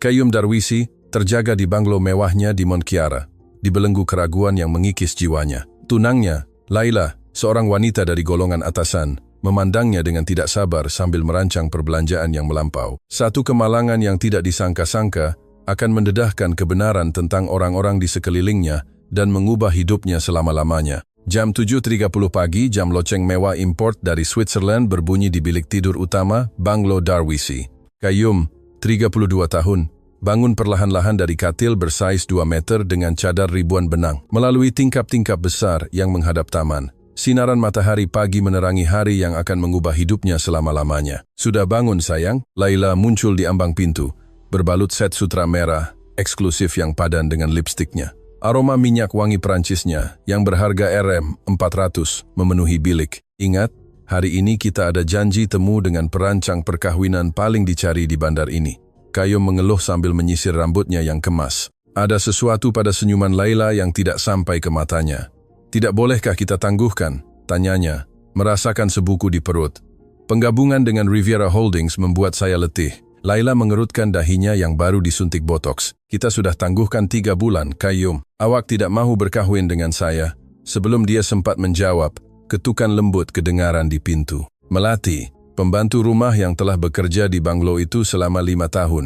Qayyum Darwisi terjaga di banglo mewahnya di Mont Kiara, dibelenggu keraguan yang mengikis jiwanya. Tunangnya, Laila, seorang wanita dari golongan atasan, memandangnya dengan tidak sabar sambil merancang perbelanjaan yang melampau. Satu kemalangan yang tidak disangka-sangka akan mendedahkan kebenaran tentang orang-orang di sekelilingnya dan mengubah hidupnya selama-lamanya. Jam 7.30 pagi, jam loceng mewah import dari Switzerland berbunyi di bilik tidur utama Banglo Darwisi. Qayyum, 32 tahun, bangun perlahan-lahan dari katil bersaiz 2 meter dengan cadar ribuan benang. Melalui tingkap-tingkap besar yang menghadap taman, sinaran matahari pagi menerangi hari yang akan mengubah hidupnya selama-lamanya. Sudah bangun sayang? Laila muncul di ambang pintu, berbalut set sutra merah, eksklusif yang padan dengan lipstiknya. Aroma minyak wangi Perancisnya yang berharga Rm400 memenuhi bilik. Ingat, hari ini kita ada janji temu dengan perancang perkahwinan paling dicari di bandar ini. Qayyum mengeluh sambil menyisir rambutnya yang kemas. Ada sesuatu pada senyuman Laila yang tidak sampai ke matanya. Tidak bolehkah kita tangguhkan? Tanyanya, merasakan sebuku di perut. Penggabungan dengan Riviera Holdings membuat saya letih. Laila mengerutkan dahinya yang baru disuntik botox. Kita sudah tangguhkan 3 bulan, Qayyum. Awak tidak mahu berkahwin dengan saya. Sebelum dia sempat menjawab, ketukan lembut kedengaran di pintu. Melati, pembantu rumah yang telah bekerja di banglo itu selama 5 tahun.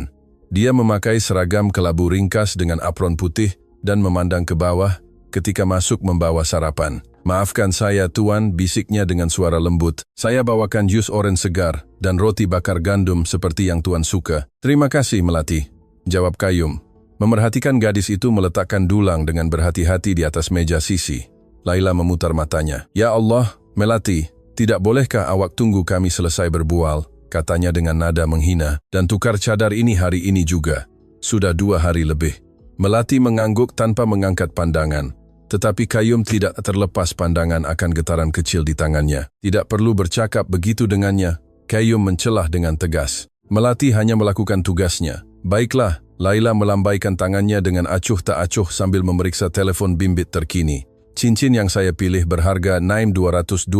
Dia memakai seragam kelabu ringkas dengan apron putih dan memandang ke bawah ketika masuk membawa sarapan. Maafkan saya tuan, bisiknya dengan suara lembut. Saya bawakan jus orange segar dan roti bakar gandum seperti yang tuan suka. Terima kasih Melati, jawab Qayyum. Memerhatikan gadis itu meletakkan dulang dengan berhati-hati di atas meja sisi. Laila memutar matanya. Ya Allah, Melati, tidak bolehkah awak tunggu kami selesai berbual? Katanya dengan nada menghina. Dan tukar cadar ini hari ini juga. Sudah 2 hari lebih. Melati mengangguk tanpa mengangkat pandangan. Tetapi Qayyum tidak terlepas pandangan akan getaran kecil di tangannya. Tidak perlu bercakap begitu dengannya. Qayyum mencelah dengan tegas. Melati hanya melakukan tugasnya. Baiklah, Laila melambaikan tangannya dengan acuh tak acuh sambil memeriksa telepon bimbit terkini. Cincin yang saya pilih berharga Naim 220.000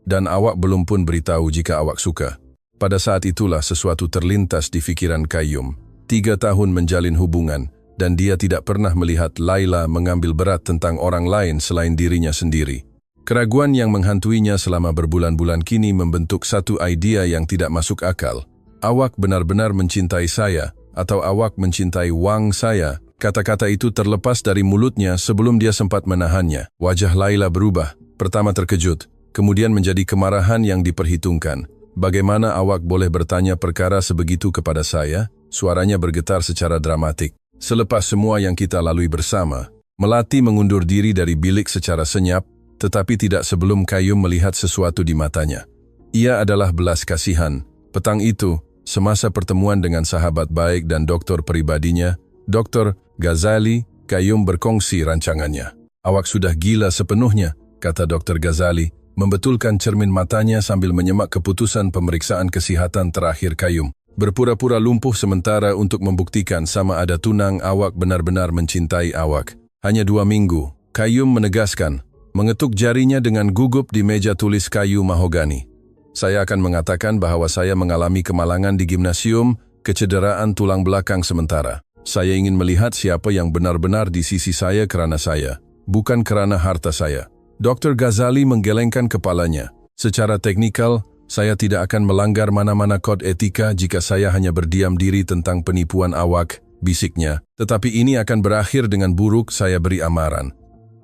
dan awak belum pun beritahu jika awak suka. Pada saat itulah sesuatu terlintas di pikiran Qayyum. 3 tahun menjalin hubungan. Dan dia tidak pernah melihat Laila mengambil berat tentang orang lain selain dirinya sendiri. Keraguan yang menghantuinya selama berbulan-bulan kini membentuk satu idea yang tidak masuk akal. Awak benar-benar mencintai saya, atau awak mencintai wang saya? Kata-kata itu terlepas dari mulutnya sebelum dia sempat menahannya. Wajah Laila berubah, pertama terkejut, kemudian menjadi kemarahan yang diperhitungkan. Bagaimana awak boleh bertanya perkara sebegitu kepada saya? Suaranya bergetar secara dramatik. Selepas semua yang kita lalui bersama, Melati mengundur diri dari bilik secara senyap, tetapi tidak sebelum Qayyum melihat sesuatu di matanya. Ia adalah belas kasihan. Petang itu, semasa pertemuan dengan sahabat baik dan dokter pribadinya, Dr. Ghazali, Qayyum berkongsi rancangannya. Awak sudah gila sepenuhnya, kata Dr. Ghazali, membetulkan cermin matanya sambil menyemak keputusan pemeriksaan kesehatan terakhir Qayyum. Berpura-pura lumpuh sementara untuk membuktikan sama ada tunang awak benar-benar mencintai awak. Hanya 2 minggu, Qayyum menegaskan, mengetuk jarinya dengan gugup di meja tulis kayu mahogani. Saya akan mengatakan bahwa saya mengalami kemalangan di gimnasium, kecederaan tulang belakang sementara. Saya ingin melihat siapa yang benar-benar di sisi saya karena saya, bukan karena harta saya. Dr. Ghazali menggelengkan kepalanya. Secara teknikal, saya tidak akan melanggar mana-mana kode etika jika saya hanya berdiam diri tentang penipuan awak, bisiknya. Tetapi ini akan berakhir dengan buruk, saya beri amaran.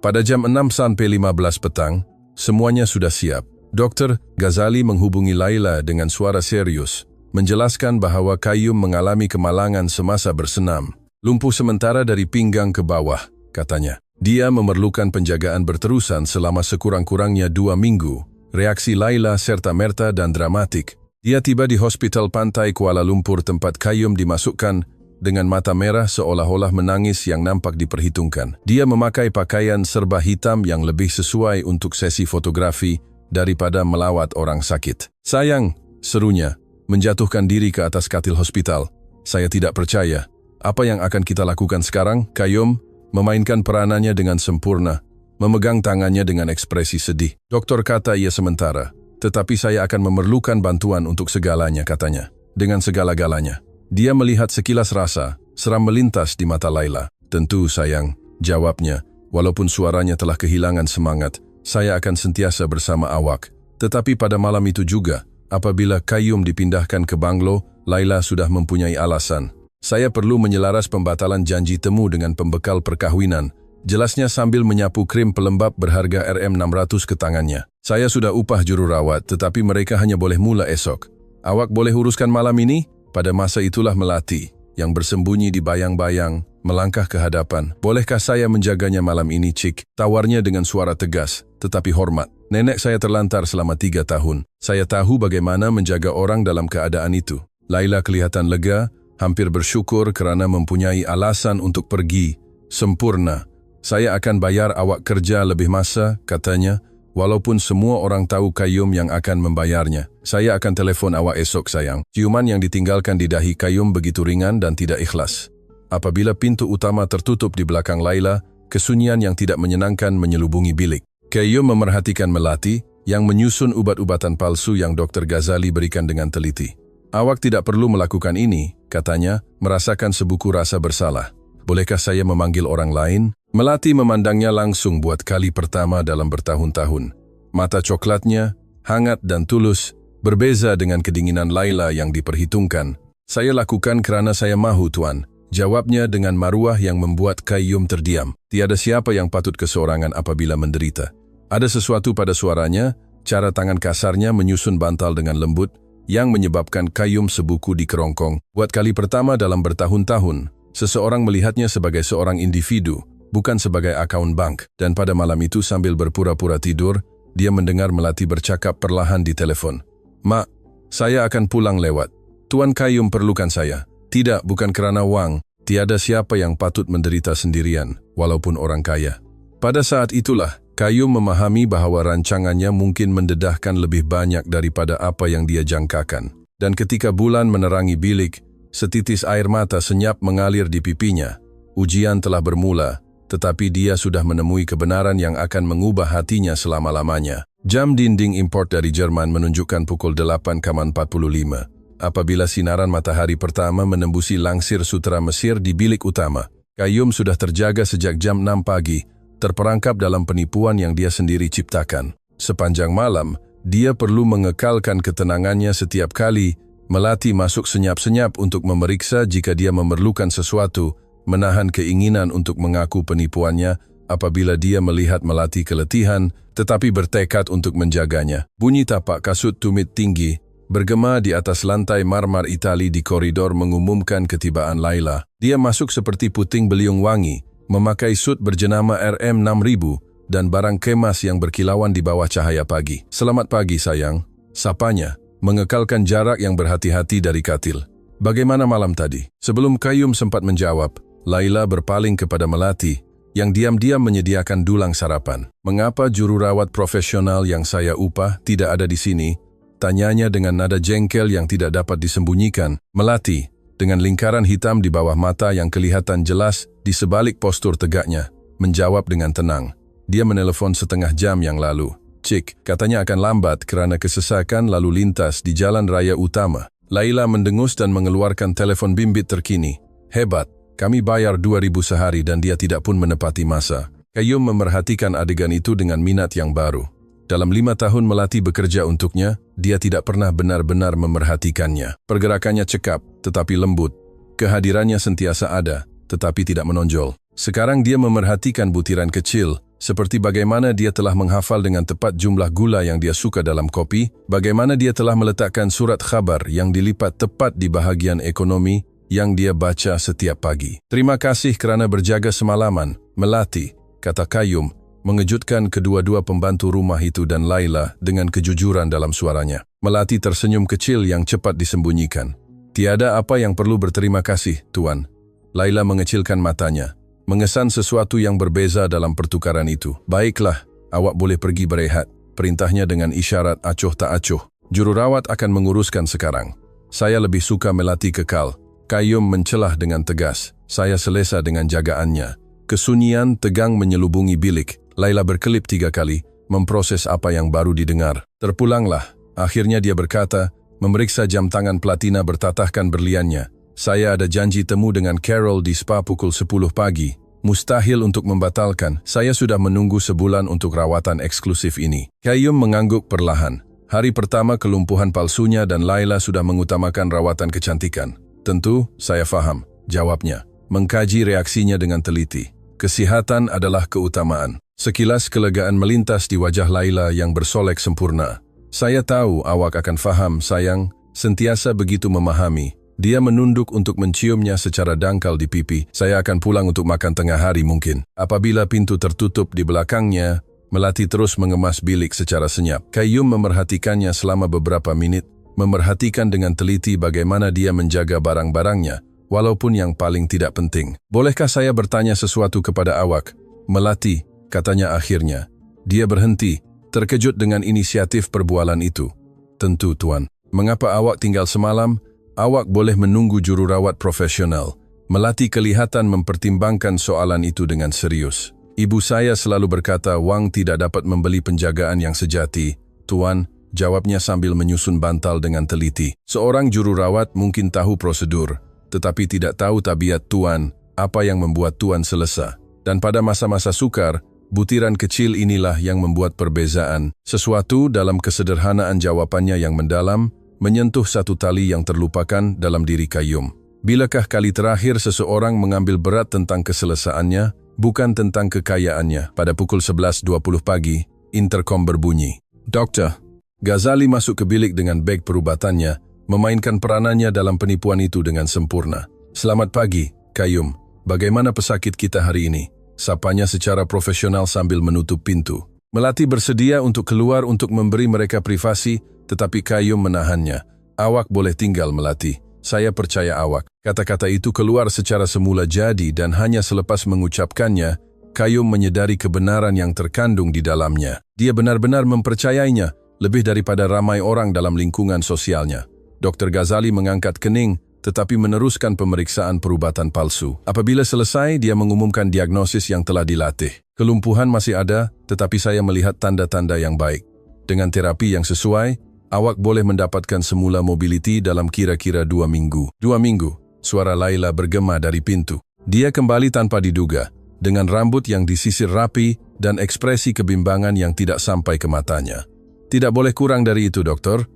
Pada jam 6:15 petang, semuanya sudah siap. Dr. Ghazali menghubungi Laila dengan suara serius, menjelaskan bahwa Qayyum mengalami kemalangan semasa bersenam. Lumpuh sementara dari pinggang ke bawah, katanya. Dia memerlukan penjagaan berterusan selama sekurang-kurangnya 2 minggu. Reaksi Laila serta-merta dan dramatik. Dia tiba di hospital pantai Kuala Lumpur tempat Qayyum dimasukkan dengan mata merah seolah-olah menangis yang nampak diperhitungkan. Dia memakai pakaian serba hitam yang lebih sesuai untuk sesi fotografi daripada melawat orang sakit. Sayang, serunya, menjatuhkan diri ke atas katil hospital. Saya tidak percaya. Apa yang akan kita lakukan sekarang? Qayyum memainkan peranannya dengan sempurna. Memegang tangannya dengan ekspresi sedih. Dokter kata ia sementara, tetapi saya akan memerlukan bantuan untuk segalanya, katanya. Dengan segala-galanya. Dia melihat sekilas rasa, seram melintas di mata Laila. "Tentu sayang," jawabnya, "walaupun suaranya telah kehilangan semangat, saya akan sentiasa bersama awak." Tetapi pada malam itu juga, apabila Qayyum dipindahkan ke banglo, Laila sudah mempunyai alasan. "Saya perlu menyelaras pembatalan janji temu dengan pembekal perkahwinan," jelasnya sambil menyapu krim pelembab berharga Rm600 ke tangannya. "Saya sudah upah jururawat, tetapi mereka hanya boleh mula esok. Awak boleh uruskan malam ini?" Pada masa itulah Melati, yang bersembunyi di bayang-bayang, melangkah ke hadapan. "Bolehkah saya menjaganya malam ini, Cik?" tawarnya dengan suara tegas, tetapi hormat. "Nenek saya terlantar selama 3 tahun. Saya tahu bagaimana menjaga orang dalam keadaan itu." Laila kelihatan lega, hampir bersyukur kerana mempunyai alasan untuk pergi. "Sempurna. Saya akan bayar awak kerja lebih masa," katanya, "walaupun semua orang tahu Qayyum yang akan membayarnya. Saya akan telefon awak esok sayang." Ciuman yang ditinggalkan di dahi Qayyum begitu ringan dan tidak ikhlas. Apabila pintu utama tertutup di belakang Laila, kesunyian yang tidak menyenangkan menyelubungi bilik. Qayyum memerhatikan Melati yang menyusun ubat-ubatan palsu yang Dr. Ghazali berikan dengan teliti. "Awak tidak perlu melakukan ini," katanya, merasakan sebuku rasa bersalah. "Bolehkah saya memanggil orang lain?" Melati memandangnya langsung buat kali pertama dalam bertahun-tahun. Mata coklatnya, hangat dan tulus, berbeza dengan kedinginan Laila yang diperhitungkan. "Saya lakukan kerana saya mahu, Tuan," jawabnya dengan maruah yang membuat Qayyum terdiam. Tiada siapa yang patut kesorangan apabila menderita. Ada sesuatu pada suaranya, cara tangan kasarnya menyusun bantal dengan lembut, yang menyebabkan Qayyum sebuku di kerongkong. Buat kali pertama dalam bertahun-tahun, seseorang melihatnya sebagai seorang individu, bukan sebagai akaun bank. Dan pada malam itu sambil berpura-pura tidur, dia mendengar Melati bercakap perlahan di telepon. "Mak, saya akan pulang lewat. Tuan Qayyum perlukan saya." "Tidak, bukan kerana wang. Tiada siapa yang patut menderita sendirian, walaupun orang kaya." Pada saat itulah, Qayyum memahami bahawa rancangannya mungkin mendedahkan lebih banyak daripada apa yang dia jangkakan. Dan ketika bulan menerangi bilik, setitis air mata senyap mengalir di pipinya. Ujian telah bermula, tetapi dia sudah menemui kebenaran yang akan mengubah hatinya selama-lamanya. Jam dinding import dari Jerman menunjukkan pukul 8.45. Apabila sinaran matahari pertama menembusi langsir sutera Mesir di bilik utama, Qayyum sudah terjaga sejak jam 6 pagi, terperangkap dalam penipuan yang dia sendiri ciptakan. Sepanjang malam, dia perlu mengekalkan ketenangannya setiap kali Melati masuk senyap-senyap untuk memeriksa jika dia memerlukan sesuatu, menahan keinginan untuk mengaku penipuannya apabila dia melihat Melati keletihan, tetapi bertekad untuk menjaganya. Bunyi tapak kasut tumit tinggi bergema di atas lantai marmar Itali di koridor mengumumkan ketibaan Laila. Dia masuk seperti puting beliung wangi, memakai sut berjenama Rm6000 dan barang kemas yang berkilauan di bawah cahaya pagi. "Selamat pagi sayang," sapanya, mengekalkan jarak yang berhati-hati dari katil. "Bagaimana malam tadi?" Sebelum Qayyum sempat menjawab, Laila berpaling kepada Melati, yang diam-diam menyediakan dulang sarapan. "Mengapa jururawat profesional yang saya upah tidak ada di sini?" tanyanya dengan nada jengkel yang tidak dapat disembunyikan. Melati, dengan lingkaran hitam di bawah mata yang kelihatan jelas di sebalik postur tegaknya, menjawab dengan tenang. Dia menelpon setengah jam yang lalu. "Cik, katanya akan lambat kerana kesesakan lalu lintas di jalan raya utama." Laila mendengus dan mengeluarkan telepon bimbit terkini. "Hebat, kami bayar 2.000 sehari dan dia tidak pun menepati masa." Qayyum memerhatikan adegan itu dengan minat yang baru. Dalam 5 tahun Melati bekerja untuknya, dia tidak pernah benar-benar memerhatikannya. Pergerakannya cekap, tetapi lembut. Kehadirannya sentiasa ada, tetapi tidak menonjol. Sekarang dia memerhatikan butiran kecil, seperti bagaimana dia telah menghafal dengan tepat jumlah gula yang dia suka dalam kopi, bagaimana dia telah meletakkan surat khabar yang dilipat tepat di bahagian ekonomi yang dia baca setiap pagi. "Terima kasih kerana berjaga semalaman, Melati," kata Qayyum, mengejutkan kedua-dua pembantu rumah itu dan Laila dengan kejujuran dalam suaranya. Melati tersenyum kecil yang cepat disembunyikan. "Tiada apa yang perlu berterima kasih, Tuan." Laila mengecilkan matanya, mengesan sesuatu yang berbeza dalam pertukaran itu. "Baiklah, awak boleh pergi berehat," perintahnya dengan isyarat acuh tak acuh. "Jururawat akan menguruskan sekarang. Saya lebih suka Melati kekal." Qayyum mencelah dengan tegas. "Saya selesa dengan jagaannya." Kesunyian tegang menyelubungi bilik. Laila berkelip 3 kali, memproses apa yang baru didengar. "Terpulanglah," akhirnya dia berkata, memeriksa jam tangan platina bertatahkan berliannya. Saya ada janji temu dengan Carol di spa pukul 10 pagi. Mustahil untuk membatalkan, saya sudah menunggu sebulan untuk rawatan eksklusif ini. Qayyum mengangguk perlahan. Hari pertama kelumpuhan palsunya dan Laila sudah mengutamakan rawatan kecantikan. Tentu, saya faham, jawabnya. Mengkaji reaksinya dengan teliti. Kesehatan adalah keutamaan. Sekilas kelegaan melintas di wajah Laila yang bersolek sempurna. Saya tahu awak akan faham, sayang, sentiasa begitu memahami. Dia menunduk untuk menciumnya secara dangkal di pipi. Saya akan pulang untuk makan tengah hari mungkin. Apabila pintu tertutup di belakangnya, Melati terus mengemas bilik secara senyap. Qayyum memerhatikannya selama beberapa menit, memerhatikan dengan teliti bagaimana dia menjaga barang-barangnya, walaupun yang paling tidak penting. Bolehkah saya bertanya sesuatu kepada awak? Melati, katanya akhirnya. Dia berhenti, terkejut dengan inisiatif perbualan itu. Tentu, Tuan. Mengapa awak tinggal semalam? Awak boleh menunggu jururawat profesional. Melati kelihatan mempertimbangkan soalan itu dengan serius. Ibu saya selalu berkata wang tidak dapat membeli penjagaan yang sejati. Tuan, jawabnya sambil menyusun bantal dengan teliti. Seorang jururawat mungkin tahu prosedur, tetapi tidak tahu tabiat Tuan, apa yang membuat Tuan selesa. Dan pada masa-masa sukar, butiran kecil inilah yang membuat perbezaan. Sesuatu dalam kesederhanaan jawabannya yang mendalam, menyentuh satu tali yang terlupakan dalam diri Qayyum. Bilakah kali terakhir seseorang mengambil berat tentang keselesaannya, bukan tentang kekayaannya? Pada pukul 11.20 pagi, interkom berbunyi. Dokter, Ghazali masuk ke bilik dengan beg perubatannya, memainkan peranannya dalam penipuan itu dengan sempurna. Selamat pagi, Qayyum. Bagaimana pesakit kita hari ini? Sapanya secara profesional sambil menutup pintu. Melati bersedia untuk keluar untuk memberi mereka privasi, tetapi Qayyum menahannya. Awak boleh tinggal, Melati. Saya percaya awak. Kata-kata itu keluar secara semula jadi dan hanya selepas mengucapkannya, Qayyum menyadari kebenaran yang terkandung di dalamnya. Dia benar-benar mempercayainya, lebih daripada ramai orang dalam lingkungan sosialnya. Dr. Ghazali mengangkat kening, tetapi meneruskan pemeriksaan perubatan palsu. Apabila selesai, dia mengumumkan diagnosis yang telah dilatih. Kelumpuhan masih ada, tetapi saya melihat tanda-tanda yang baik. Dengan terapi yang sesuai, awak boleh mendapatkan semula mobility dalam kira-kira 2 minggu. 2 minggu, suara Laila bergema dari pintu. Dia kembali tanpa diduga, dengan rambut yang disisir rapi dan ekspresi kebimbangan yang tidak sampai ke matanya. Tidak boleh kurang dari itu, dokter.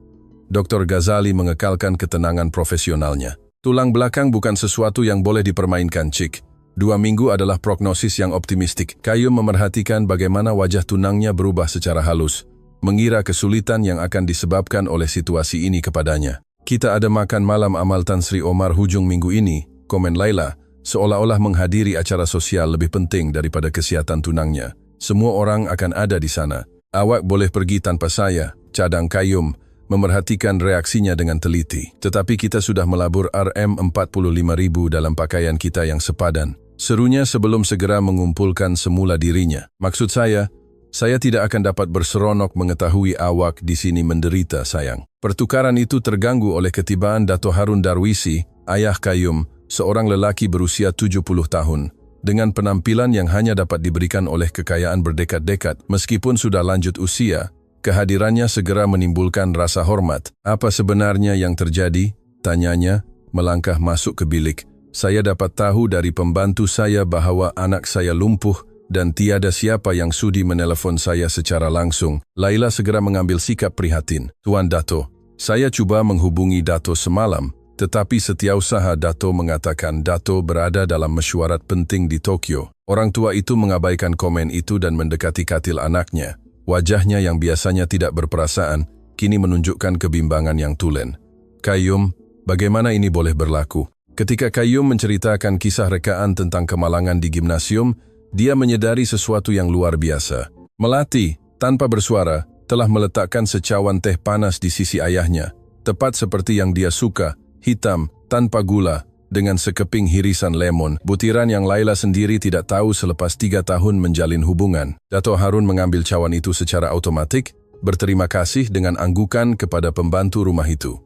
Dr. Ghazali mengekalkan ketenangan profesionalnya. Tulang belakang bukan sesuatu yang boleh dipermainkan, Cik. 2 minggu adalah prognosis yang optimistik. Qayyum memerhatikan bagaimana wajah tunangnya berubah secara halus, mengira kesulitan yang akan disebabkan oleh situasi ini kepadanya. Kita ada makan malam amal Tan Sri Omar hujung minggu ini, komen Laila, seolah-olah menghadiri acara sosial lebih penting daripada kesehatan tunangnya. Semua orang akan ada di sana. Awak boleh pergi tanpa saya, cadang Qayyum, memerhatikan reaksinya dengan teliti. Tetapi kita sudah melabur Rm45.000 dalam pakaian kita yang sepadan. Serunya sebelum segera mengumpulkan semula dirinya. Maksud saya tidak akan dapat berseronok mengetahui awak di sini menderita, sayang. Pertukaran itu terganggu oleh ketibaan Dato Harun Darwisi, ayah Qayyum, seorang lelaki berusia 70 tahun, dengan penampilan yang hanya dapat diberikan oleh kekayaan berdekad-dekad. Meskipun sudah lanjut usia, kehadirannya segera menimbulkan rasa hormat. Apa sebenarnya yang terjadi? Tanyanya, melangkah masuk ke bilik. Saya dapat tahu dari pembantu saya bahwa anak saya lumpuh, dan tiada siapa yang sudi menelepon saya secara langsung. Laila segera mengambil sikap prihatin. Tuan Dato, saya cuba menghubungi Dato semalam, tetapi setiausaha Dato mengatakan Dato berada dalam mesyuarat penting di Tokyo. Orang tua itu mengabaikan komen itu dan mendekati katil anaknya. Wajahnya yang biasanya tidak berperasaan, kini menunjukkan kebimbangan yang tulen. Qayyum, bagaimana ini boleh berlaku? Ketika Qayyum menceritakan kisah rekaan tentang kemalangan di gimnasium, dia menyadari sesuatu yang luar biasa. Melati, tanpa bersuara, telah meletakkan secawan teh panas di sisi ayahnya, tepat seperti yang dia suka, hitam, tanpa gula, dengan sekeping hirisan lemon, butiran yang Laila sendiri tidak tahu selepas 3 tahun menjalin hubungan. Dato Harun mengambil cawan itu secara otomatik, berterima kasih dengan anggukan kepada pembantu rumah itu.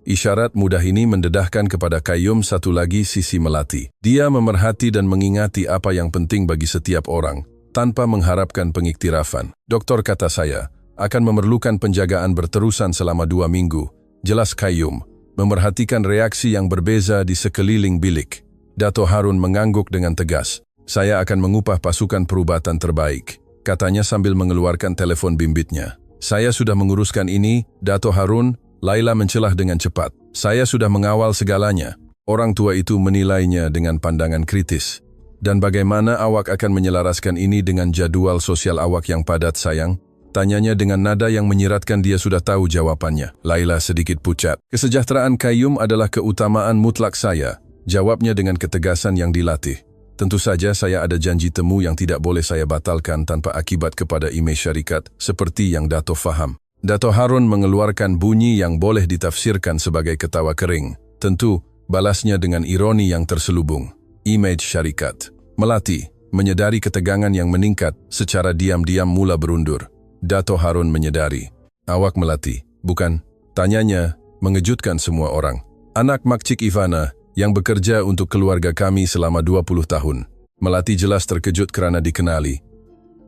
Isyarat mudah ini mendedahkan kepada Qayyum satu lagi sisi Melati. Dia memerhati dan mengingati apa yang penting bagi setiap orang, tanpa mengharapkan pengiktirafan. Dokter, kata saya, akan memerlukan penjagaan berterusan selama 2 minggu. Jelas Qayyum. memerhatikan reaksi yang berbeza di sekeliling bilik. Dato Harun mengangguk dengan tegas. Saya akan mengupah pasukan perubatan terbaik, katanya sambil mengeluarkan telepon bimbitnya. Saya sudah menguruskan ini, Dato Harun, Laila mencelah dengan cepat. Saya sudah mengawal segalanya. Orang tua itu menilainya dengan pandangan kritis. Dan bagaimana awak akan menyelaraskan ini dengan jadwal sosial awak yang padat, sayang? Tanyanya dengan nada yang menyiratkan dia sudah tahu jawabannya. Laila sedikit pucat. Kesejahteraan Qayyum adalah keutamaan mutlak saya, jawabnya dengan ketegasan yang dilatih. Tentu saja saya ada janji temu yang tidak boleh saya batalkan tanpa akibat kepada imej syarikat, seperti yang Dato faham. Dato Harun mengeluarkan bunyi yang boleh ditafsirkan sebagai ketawa kering. Tentu, balasnya dengan ironi yang terselubung. Imej syarikat. Melati, menyadari ketegangan yang meningkat, secara diam-diam mula berundur. Dato Harun menyadari. Awak Melati, bukan? Tanyanya, mengejutkan semua orang. Anak Makcik Ivana, yang bekerja untuk keluarga kami selama 20 tahun. Melati jelas terkejut kerana dikenali.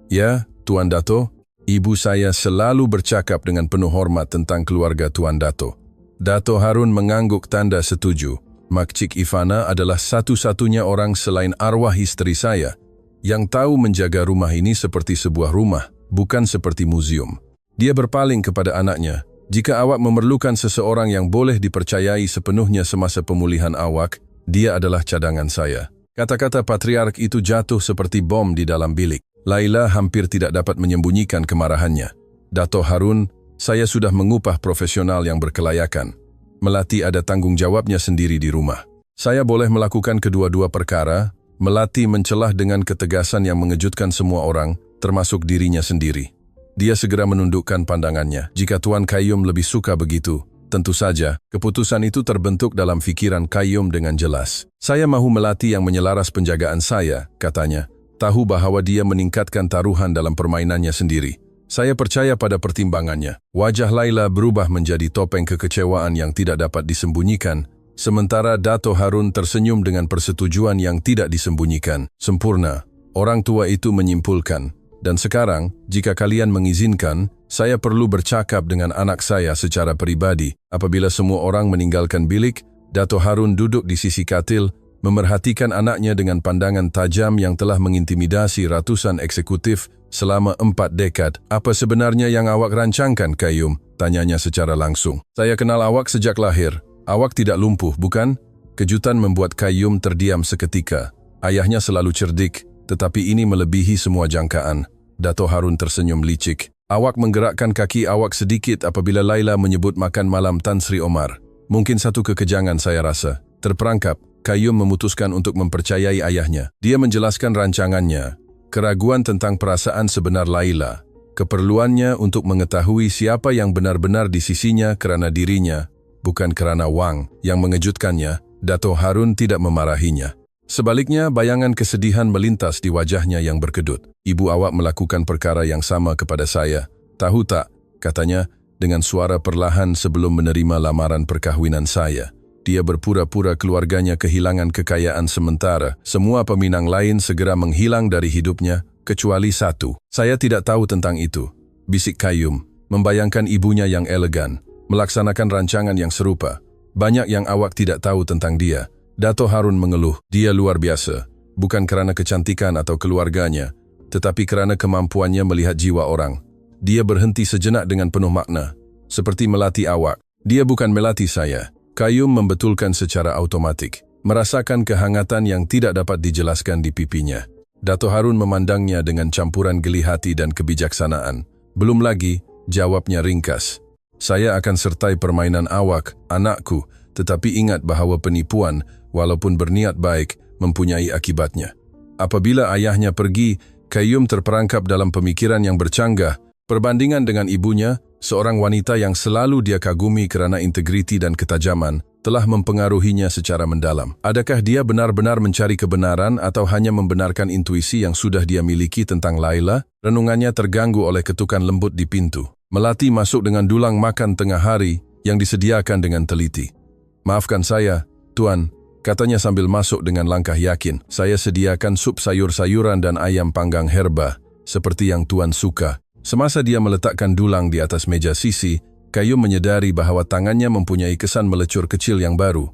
Ya, Tuan Dato, ibu saya selalu bercakap dengan penuh hormat tentang keluarga Tuan Dato. Dato Harun mengangguk tanda setuju. Makcik Ivana adalah satu-satunya orang selain arwah istri saya yang tahu menjaga rumah ini seperti sebuah rumah, bukan seperti museum. Dia berpaling kepada anaknya. Jika awak memerlukan seseorang yang boleh dipercayai sepenuhnya semasa pemulihan awak, dia adalah cadangan saya. Kata-kata patriark itu jatuh seperti bom di dalam bilik. Laila hampir tidak dapat menyembunyikan kemarahannya. Dato Harun, saya sudah mengupah profesional yang berkelayakan. Melati ada tanggung jawabnya sendiri di rumah. Saya boleh melakukan kedua-dua perkara. Melati mencelah dengan ketegasan yang mengejutkan semua orang, termasuk dirinya sendiri. Dia segera menundukkan pandangannya. Jika Tuan Qayyum lebih suka begitu, tentu saja, keputusan itu terbentuk dalam fikiran Qayyum dengan jelas. Saya mahu Melati yang menyelaras penjagaan saya, katanya. Tahu bahwa dia meningkatkan taruhan dalam permainannya sendiri. Saya percaya pada pertimbangannya. Wajah Laila berubah menjadi topeng kekecewaan yang tidak dapat disembunyikan, sementara Dato Harun tersenyum dengan persetujuan yang tidak disembunyikan. Sempurna, orang tua itu menyimpulkan. Dan sekarang, jika kalian mengizinkan, saya perlu bercakap dengan anak saya secara pribadi. Apabila semua orang meninggalkan bilik, Dato Harun duduk di sisi katil, memerhatikan anaknya dengan pandangan tajam yang telah mengintimidasi ratusan eksekutif selama 4 dekad. Apa sebenarnya yang awak rancangkan, Qayyum? Tanyanya secara langsung. Saya kenal awak sejak lahir. Awak tidak lumpuh, bukan? Kejutan membuat Qayyum terdiam seketika. Ayahnya selalu cerdik, tetapi ini melebihi semua jangkaan. Dato Harun tersenyum licik. Awak menggerakkan kaki awak sedikit apabila Laila menyebut makan malam Tan Sri Omar. Mungkin satu kekejangan saya rasa. Terperangkap, Qayyum memutuskan untuk mempercayai ayahnya. Dia menjelaskan rancangannya. Keraguan tentang perasaan sebenar Laila. Keperluannya untuk mengetahui siapa yang benar-benar di sisinya kerana dirinya, bukan kerana wang. Yang mengejutkannya, Dato Harun tidak memarahinya. Sebaliknya, bayangan kesedihan melintas di wajahnya yang berkedut. Ibu awak melakukan perkara yang sama kepada saya. Tahu tak, katanya, dengan suara perlahan sebelum menerima lamaran perkahwinan saya. Dia berpura-pura keluarganya kehilangan kekayaan sementara. Semua peminang lain segera menghilang dari hidupnya, kecuali satu. Saya tidak tahu tentang itu, bisik Qayyum, membayangkan ibunya yang elegan, melaksanakan rancangan yang serupa. Banyak yang awak tidak tahu tentang dia. Dato Harun mengeluh, dia luar biasa, bukan kerana kecantikan atau keluarganya, tetapi kerana kemampuannya melihat jiwa orang. Dia berhenti sejenak dengan penuh makna, seperti melatih awak. Dia bukan melatih saya. Qayyum membetulkan secara automatik, merasakan kehangatan yang tidak dapat dijelaskan di pipinya. Dato Harun memandangnya dengan campuran geli hati dan kebijaksanaan. Belum lagi, jawabnya ringkas. Saya akan sertai permainan awak, anakku, tetapi ingat bahawa penipuan, walaupun berniat baik, mempunyai akibatnya. Apabila ayahnya pergi, Qayyum terperangkap dalam pemikiran yang bercanggah. Perbandingan dengan ibunya, seorang wanita yang selalu dia kagumi kerana integriti dan ketajaman, telah mempengaruhinya secara mendalam. Adakah dia benar-benar mencari kebenaran atau hanya membenarkan intuisi yang sudah dia miliki tentang Laila? Renungannya terganggu oleh ketukan lembut di pintu. Melati masuk dengan dulang makan tengah hari yang disediakan dengan teliti. Maafkan saya, Tuan, katanya sambil masuk dengan langkah yakin. Saya sediakan sup sayur-sayuran dan ayam panggang herba, seperti yang Tuan suka. Semasa dia meletakkan dulang di atas meja sisi, Kayum menyadari bahwa tangannya mempunyai kesan melecur kecil yang baru.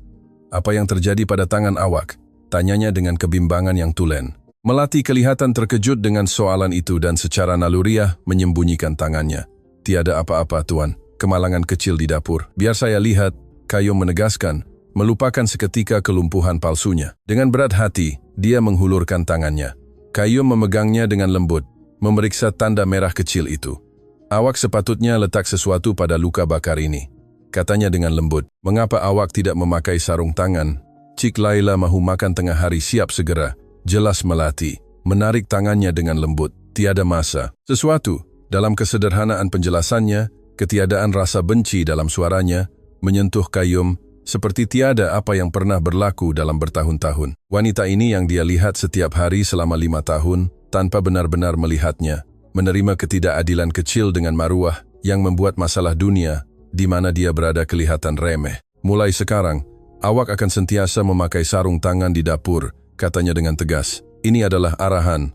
"Apa yang terjadi pada tangan awak?" tanyanya dengan kebimbangan yang tulen. Melati kelihatan terkejut dengan soalan itu dan secara naluriah menyembunyikan tangannya. "Tiada apa-apa, Tuan. Kemalangan kecil di dapur. Biar saya lihat," Kayum menegaskan, melupakan seketika kelumpuhan palsunya. Dengan berat hati, dia menghulurkan tangannya. Kayum memegangnya dengan lembut, memeriksa tanda merah kecil itu. "Awak sepatutnya letak sesuatu pada luka bakar ini," katanya dengan lembut. "Mengapa awak tidak memakai sarung tangan?" Cik Laila mahu makan tengah hari, siap segera. Jelas Melati, menarik tangannya dengan lembut. "Tiada masa." Sesuatu, dalam kesederhanaan penjelasannya, ketiadaan rasa benci dalam suaranya, menyentuh Kayum, seperti tiada apa yang pernah berlaku dalam bertahun-tahun. Wanita ini yang dia lihat setiap hari selama 5 tahun, tanpa benar-benar melihatnya, menerima ketidakadilan kecil dengan maruah yang membuat masalah dunia, di mana dia berada kelihatan remeh. "Mulai sekarang, awak akan sentiasa memakai sarung tangan di dapur," katanya dengan tegas. Ini adalah arahan.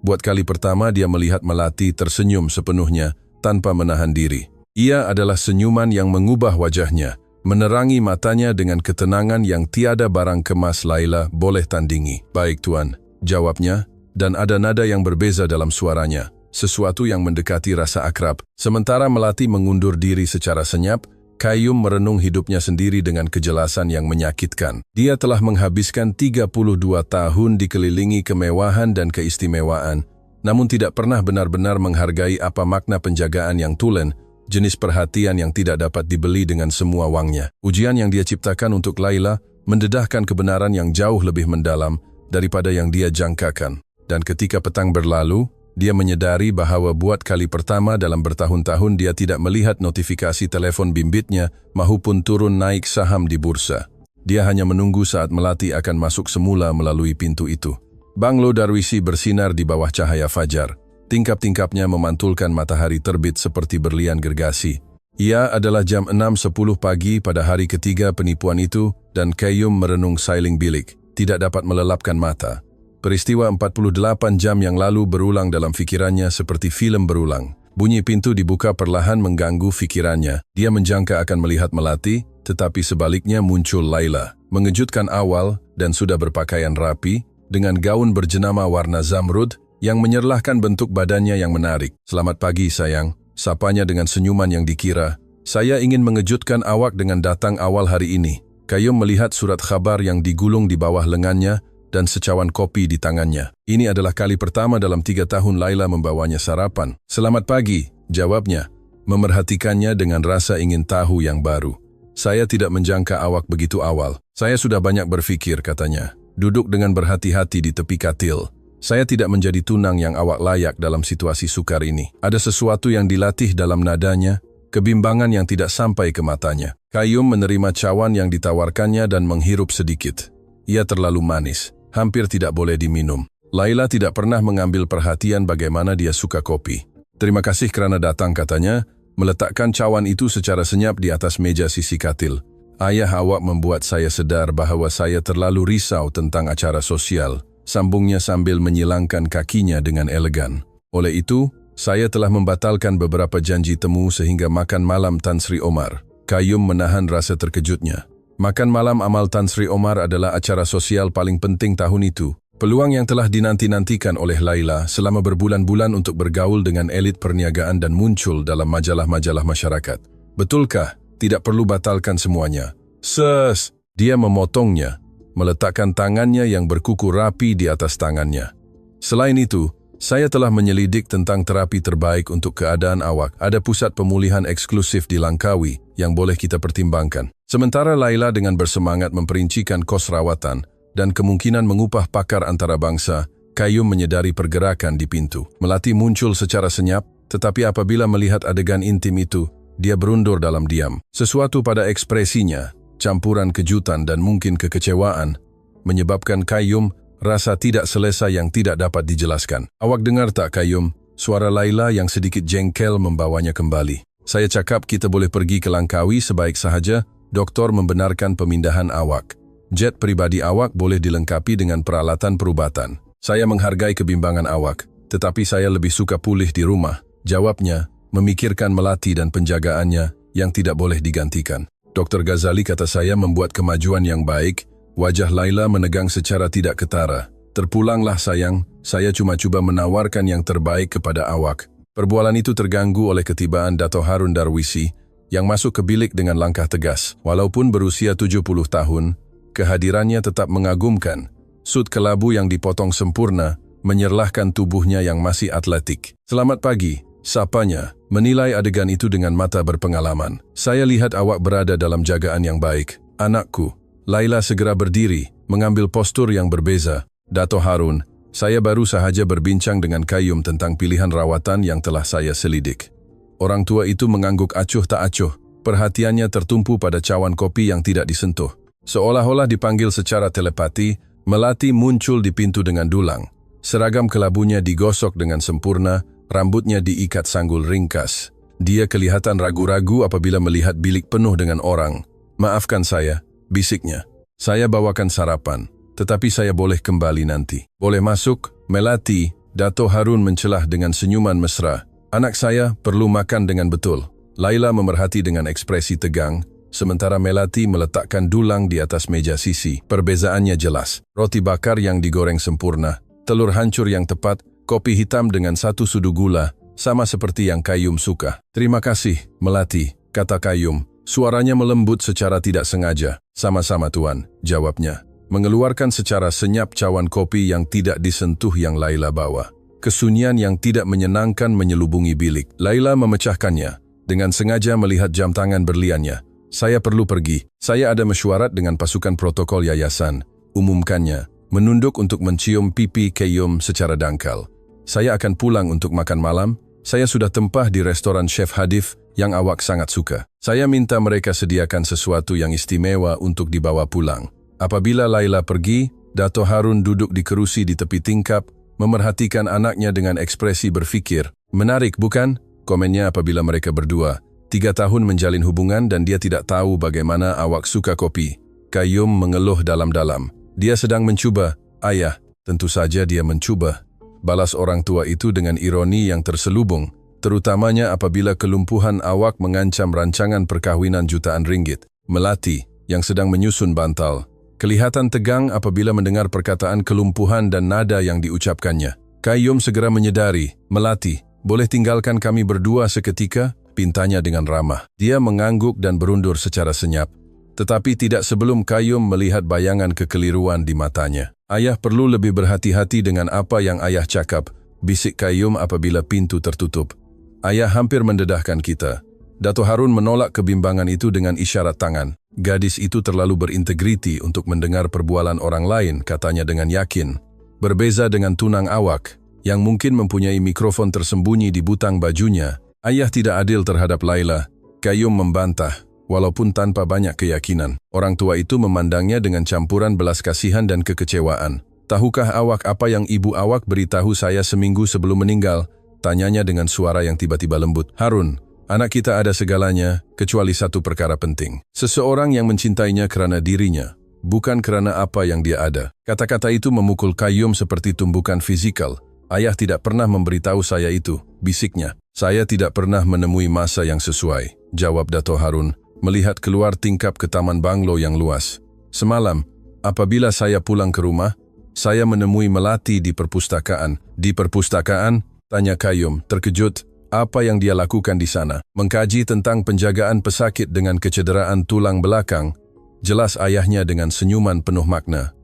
Buat kali pertama dia melihat Melati tersenyum sepenuhnya, tanpa menahan diri. Ia adalah senyuman yang mengubah wajahnya, menerangi matanya dengan ketenangan yang tiada barang kemas Laila boleh tandingi. "Baik, Tuan," jawabnya, dan ada nada yang berbeza dalam suaranya, sesuatu yang mendekati rasa akrab. Sementara Melati mengundur diri secara senyap, Kayum merenung hidupnya sendiri dengan kejelasan yang menyakitkan. Dia telah menghabiskan 32 tahun dikelilingi kemewahan dan keistimewaan, namun tidak pernah benar-benar menghargai apa makna penjagaan yang tulen, jenis perhatian yang tidak dapat dibeli dengan semua wangnya. Ujian yang dia ciptakan untuk Laila mendedahkan kebenaran yang jauh lebih mendalam daripada yang dia jangkakan. Dan ketika petang berlalu, dia menyadari bahwa buat kali pertama dalam bertahun-tahun dia tidak melihat notifikasi telepon bimbitnya maupun turun naik saham di bursa. Dia hanya menunggu saat Melati akan masuk semula melalui pintu itu. Banglo Darwisi bersinar di bawah cahaya fajar. Tingkap-tingkapnya memantulkan matahari terbit seperti berlian gergasi. Ia adalah jam 6.10 pagi pada hari ketiga penipuan itu dan Kayum merenung sailing bilik, tidak dapat melelapkan mata. Peristiwa 48 jam yang lalu berulang dalam fikirannya seperti film berulang. Bunyi pintu dibuka perlahan mengganggu fikirannya. Dia menjangka akan melihat Melati, tetapi sebaliknya muncul Laila. Mengejutkan awal dan sudah berpakaian rapi, dengan gaun berjenama warna zamrud yang menyerlahkan bentuk badannya yang menarik. "Selamat pagi, sayang," sapanya dengan senyuman yang dikira. "Saya ingin mengejutkan awak dengan datang awal hari ini." Kayum melihat surat khabar yang digulung di bawah lengannya, dan secawan kopi di tangannya. Ini adalah kali pertama dalam 3 tahun Laila membawanya sarapan. "Selamat pagi," jawabnya, memerhatikannya dengan rasa ingin tahu yang baru. "Saya tidak menjangka awak begitu awal." "Saya sudah banyak berfikir," katanya, duduk dengan berhati-hati di tepi katil. "Saya tidak menjadi tunang yang awak layak dalam situasi sukar ini." Ada sesuatu yang dilatih dalam nadanya, kebimbangan yang tidak sampai ke matanya. Kayum menerima cawan yang ditawarkannya dan menghirup sedikit. Ia terlalu manis, hampir tidak boleh diminum. Laila tidak pernah mengambil perhatian bagaimana dia suka kopi. "Terima kasih kerana datang," katanya, meletakkan cawan itu secara senyap di atas meja sisi katil. "Ayah awak membuat saya sedar bahwa saya terlalu risau tentang acara sosial," sambungnya sambil menyilangkan kakinya dengan elegan. "Oleh itu, saya telah membatalkan beberapa janji temu sehingga makan malam Tan Sri Omar." Kayum menahan rasa terkejutnya. Makan malam amal Tan Sri Omar adalah acara sosial paling penting tahun itu. Peluang yang telah dinanti-nantikan oleh Laila selama berbulan-bulan untuk bergaul dengan elit perniagaan dan muncul dalam majalah-majalah masyarakat. "Betulkah? Tidak perlu batalkan semuanya." "Ses!" Dia memotongnya, meletakkan tangannya yang berkuku rapi di atas tangannya. "Selain itu, saya telah menyelidik tentang terapi terbaik untuk keadaan awak. Ada pusat pemulihan eksklusif di Langkawi yang boleh kita pertimbangkan." Sementara Laila dengan bersemangat memperincikan kos rawatan dan kemungkinan mengupah pakar antarabangsa, Kayum menyadari pergerakan di pintu. Melati muncul secara senyap, tetapi apabila melihat adegan intim itu, dia berundur dalam diam. Sesuatu pada ekspresinya, campuran kejutan dan mungkin kekecewaan, menyebabkan Kayum rasa tidak selesa yang tidak dapat dijelaskan. "Awak dengar tak, Kayum?" Suara Laila yang sedikit jengkel membawanya kembali. "Saya cakap kita boleh pergi ke Langkawi sebaik sahaja. Doktor membenarkan pemindahan awak. Jet pribadi awak boleh dilengkapi dengan peralatan perubatan. Saya menghargai kebimbangan awak, tetapi saya lebih suka pulih di rumah," jawabnya, memikirkan Melati dan penjagaannya yang tidak boleh digantikan. Dr. Ghazali kata saya membuat kemajuan yang baik. Wajah Laila menegang secara tidak ketara. Terpulanglah sayang, saya cuma coba menawarkan yang terbaik kepada awak. Perbualan itu terganggu oleh ketibaan Dato' Harun Darwisi yang masuk ke bilik dengan langkah tegas. Walaupun berusia 70 tahun, kehadirannya tetap mengagumkan. Sut kelabu yang dipotong sempurna menyerlahkan tubuhnya yang masih atletik. Selamat pagi, sapanya, menilai adegan itu dengan mata berpengalaman. Saya lihat awak berada dalam jagaan yang baik. Anakku, Laila segera berdiri, mengambil postur yang berbeza. Dato' Harun, saya baru sahaja berbincang dengan Qayyum tentang pilihan rawatan yang telah saya selidik. Orang tua itu mengangguk acuh tak acuh, perhatiannya tertumpu pada cawan kopi yang tidak disentuh. Seolah-olah dipanggil secara telepati, Melati muncul di pintu dengan dulang. Seragam kelabunya digosok dengan sempurna, rambutnya diikat sanggul ringkas. Dia kelihatan ragu-ragu apabila melihat bilik penuh dengan orang. Maafkan saya, bisiknya. Saya bawakan sarapan, tetapi saya boleh kembali nanti. Boleh masuk, Melati, Dato' Harun mencelah dengan senyuman mesra. Anak saya perlu makan dengan betul. Laila memerhati dengan ekspresi tegang, sementara Melati meletakkan dulang di atas meja sisi. Perbezaannya jelas. Roti bakar yang digoreng sempurna, telur hancur yang tepat, kopi hitam dengan satu sudu gula, sama seperti yang Qayyum suka. Terima kasih, Melati, kata Qayyum. Suaranya melembut secara tidak sengaja. Sama-sama tuan, jawabnya. Mengeluarkan secara senyap cawan kopi yang tidak disentuh yang Laila bawa. Kesunyian yang tidak menyenangkan menyelubungi bilik. Laila memecahkannya, dengan sengaja melihat jam tangan berliannya. Saya perlu pergi. Saya ada mesyuarat dengan pasukan protokol yayasan. Umumkannya, menunduk untuk mencium pipi Qayyum secara dangkal. Saya akan pulang untuk makan malam. Saya sudah tempah di restoran Chef Hadif yang awak sangat suka. Saya minta mereka sediakan sesuatu yang istimewa untuk dibawa pulang. Apabila Laila pergi, Dato' Harun duduk di kerusi di tepi tingkap, memerhatikan anaknya dengan ekspresi berfikir. Menarik, bukan? Komennya apabila mereka berdua. 3 tahun menjalin hubungan dan dia tidak tahu bagaimana awak suka kopi. Qayyum mengeluh dalam-dalam. Dia sedang mencuba. Ayah, tentu saja dia mencuba. Balas orang tua itu dengan ironi yang terselubung, terutamanya apabila kelumpuhan awak mengancam rancangan perkahwinan jutaan ringgit. Melati, yang sedang menyusun bantal, kelihatan tegang apabila mendengar perkataan kelumpuhan dan nada yang diucapkannya. Qayyum segera menyadari. Melati, boleh tinggalkan kami berdua seketika? Pintanya dengan ramah. Dia mengangguk dan berundur secara senyap, tetapi tidak sebelum Qayyum melihat bayangan kekeliruan di matanya. Ayah perlu lebih berhati-hati dengan apa yang ayah cakap, bisik Qayyum apabila pintu tertutup. Ayah hampir mendedahkan kita. Dato' Harun menolak kebimbangan itu dengan isyarat tangan. Gadis itu terlalu berintegriti untuk mendengar perbualan orang lain, katanya dengan yakin. Berbeza dengan tunang awak, yang mungkin mempunyai mikrofon tersembunyi di butang bajunya. Ayah tidak adil terhadap Laila. Qayyum membantah, walaupun tanpa banyak keyakinan. Orang tua itu memandangnya dengan campuran belas kasihan dan kekecewaan. Tahukah awak apa yang ibu awak beritahu saya seminggu sebelum meninggal? Tanyanya dengan suara yang tiba-tiba lembut. Harun, anak kita ada segalanya, kecuali satu perkara penting. Seseorang yang mencintainya kerana dirinya, bukan kerana apa yang dia ada. Kata-kata itu memukul Qayyum seperti tumbukan fizikal. Ayah tidak pernah memberitahu saya itu, bisiknya. Saya tidak pernah menemui masa yang sesuai, jawab Dato' Harun, melihat keluar tingkap ke taman banglo yang luas. Semalam, apabila saya pulang ke rumah, saya menemui Melati di perpustakaan. Di perpustakaan? Tanya Qayyum, terkejut. Apa yang dia lakukan di sana? Mengkaji tentang penjagaan pesakit dengan kecederaan tulang belakang. Jelas ayahnya dengan senyuman penuh makna.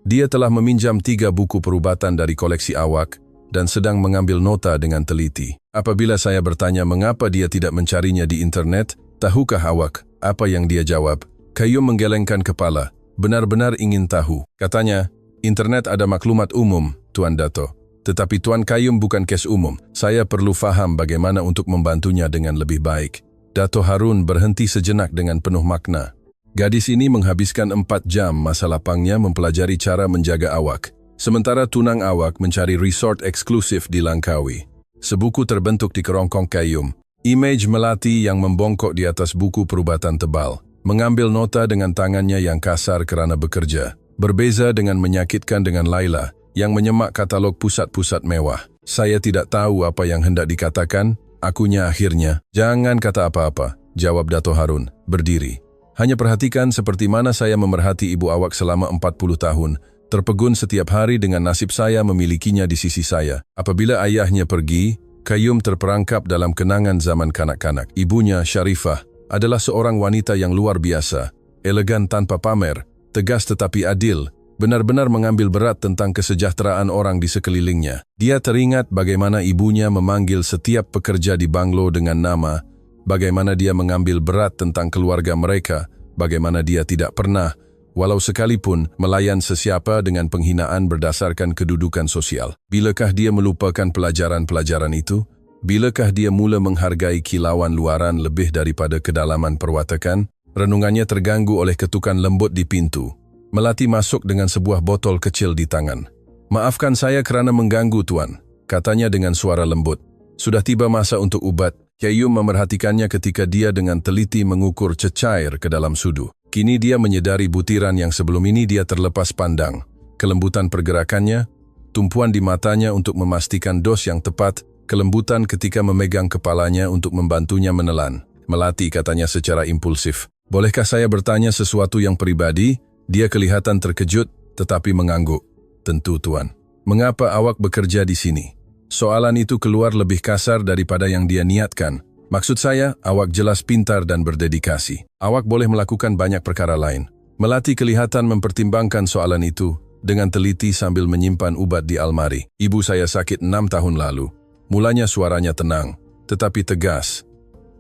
Dia telah meminjam 3 buku perubatan dari koleksi awak dan sedang mengambil nota dengan teliti. Apabila saya bertanya mengapa dia tidak mencarinya di internet, tahukah awak apa yang dia jawab? Qayyum menggelengkan kepala, benar-benar ingin tahu. Katanya, internet ada maklumat umum, Tuan Dato'. Tetapi Tuan Qayyum bukan kes umum. Saya perlu faham bagaimana untuk membantunya dengan lebih baik. Dato' Harun berhenti sejenak dengan penuh makna. Gadis ini menghabiskan 4 jam masa lapangnya mempelajari cara menjaga awak. Sementara tunang awak mencari resort eksklusif di Langkawi. Sebuku terbentuk di kerongkong Qayyum. Image Melati yang membongkok di atas buku perubatan tebal. Mengambil nota dengan tangannya yang kasar kerana bekerja. Berbeza dengan menyakitkan dengan Laila yang menyemak katalog pusat-pusat mewah. Saya tidak tahu apa yang hendak dikatakan. Akunya akhirnya, jangan kata apa-apa. jawab Dato Harun, berdiri. Hanya perhatikan seperti mana saya memerhati ibu awak selama 40 tahun, terpegun setiap hari dengan nasib saya memilikinya di sisi saya. Apabila ayahnya pergi, Qayyum terperangkap dalam kenangan zaman kanak-kanak. Ibunya, Syarifah, adalah seorang wanita yang luar biasa, elegan tanpa pamer, tegas tetapi adil, benar-benar mengambil berat tentang kesejahteraan orang di sekelilingnya. Dia teringat bagaimana ibunya memanggil setiap pekerja di banglo dengan nama, bagaimana dia mengambil berat tentang keluarga mereka, bagaimana dia tidak pernah, walau sekalipun, melayan sesiapa dengan penghinaan berdasarkan kedudukan sosial. Bilakah dia melupakan pelajaran-pelajaran itu? Bilakah dia mula menghargai kilauan luaran lebih daripada kedalaman perwatakan? Renungannya terganggu oleh ketukan lembut di pintu. Melati masuk dengan sebuah botol kecil di tangan. "Maafkan saya kerana mengganggu, Tuan," katanya dengan suara lembut. "Sudah tiba masa untuk ubat." Qayyum memerhatikannya ketika dia dengan teliti mengukur cecair ke dalam sudu. Kini dia menyedari butiran yang sebelum ini dia terlepas pandang. Kelembutan pergerakannya, tumpuan di matanya untuk memastikan dos yang tepat, kelembutan ketika memegang kepalanya untuk membantunya menelan. "Melati," katanya secara impulsif. "Bolehkah saya bertanya sesuatu yang pribadi?" Dia kelihatan terkejut, tetapi mengangguk. "Tentu, Tuan." "Mengapa awak bekerja di sini?" Soalan itu keluar lebih kasar daripada yang dia niatkan. "Maksud saya, awak jelas pintar dan berdedikasi. Awak boleh melakukan banyak perkara lain." Melati kelihatan mempertimbangkan soalan itu, dengan teliti sambil menyimpan ubat di almari. "Ibu saya sakit 6 tahun lalu." Mulanya suaranya tenang, tetapi tegas.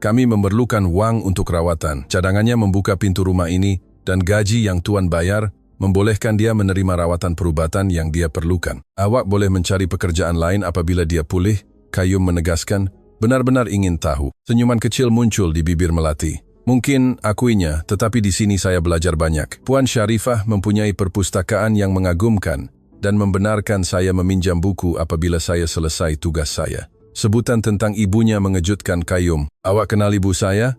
"Kami memerlukan wang untuk rawatan. Cadangannya membuka pintu rumah ini, dan gaji yang Tuan bayar membolehkan dia menerima rawatan perubatan yang dia perlukan. Awak boleh mencari pekerjaan lain apabila dia pulih," Qayyum menegaskan, benar-benar ingin tahu. Senyuman kecil muncul di bibir Melati. "Mungkin akuinya, tetapi di sini saya belajar banyak. Puan Syarifah mempunyai perpustakaan yang mengagumkan dan membenarkan saya meminjam buku apabila saya selesai tugas saya." Sebutan tentang ibunya mengejutkan Qayyum. "Awak kenal ibu saya?"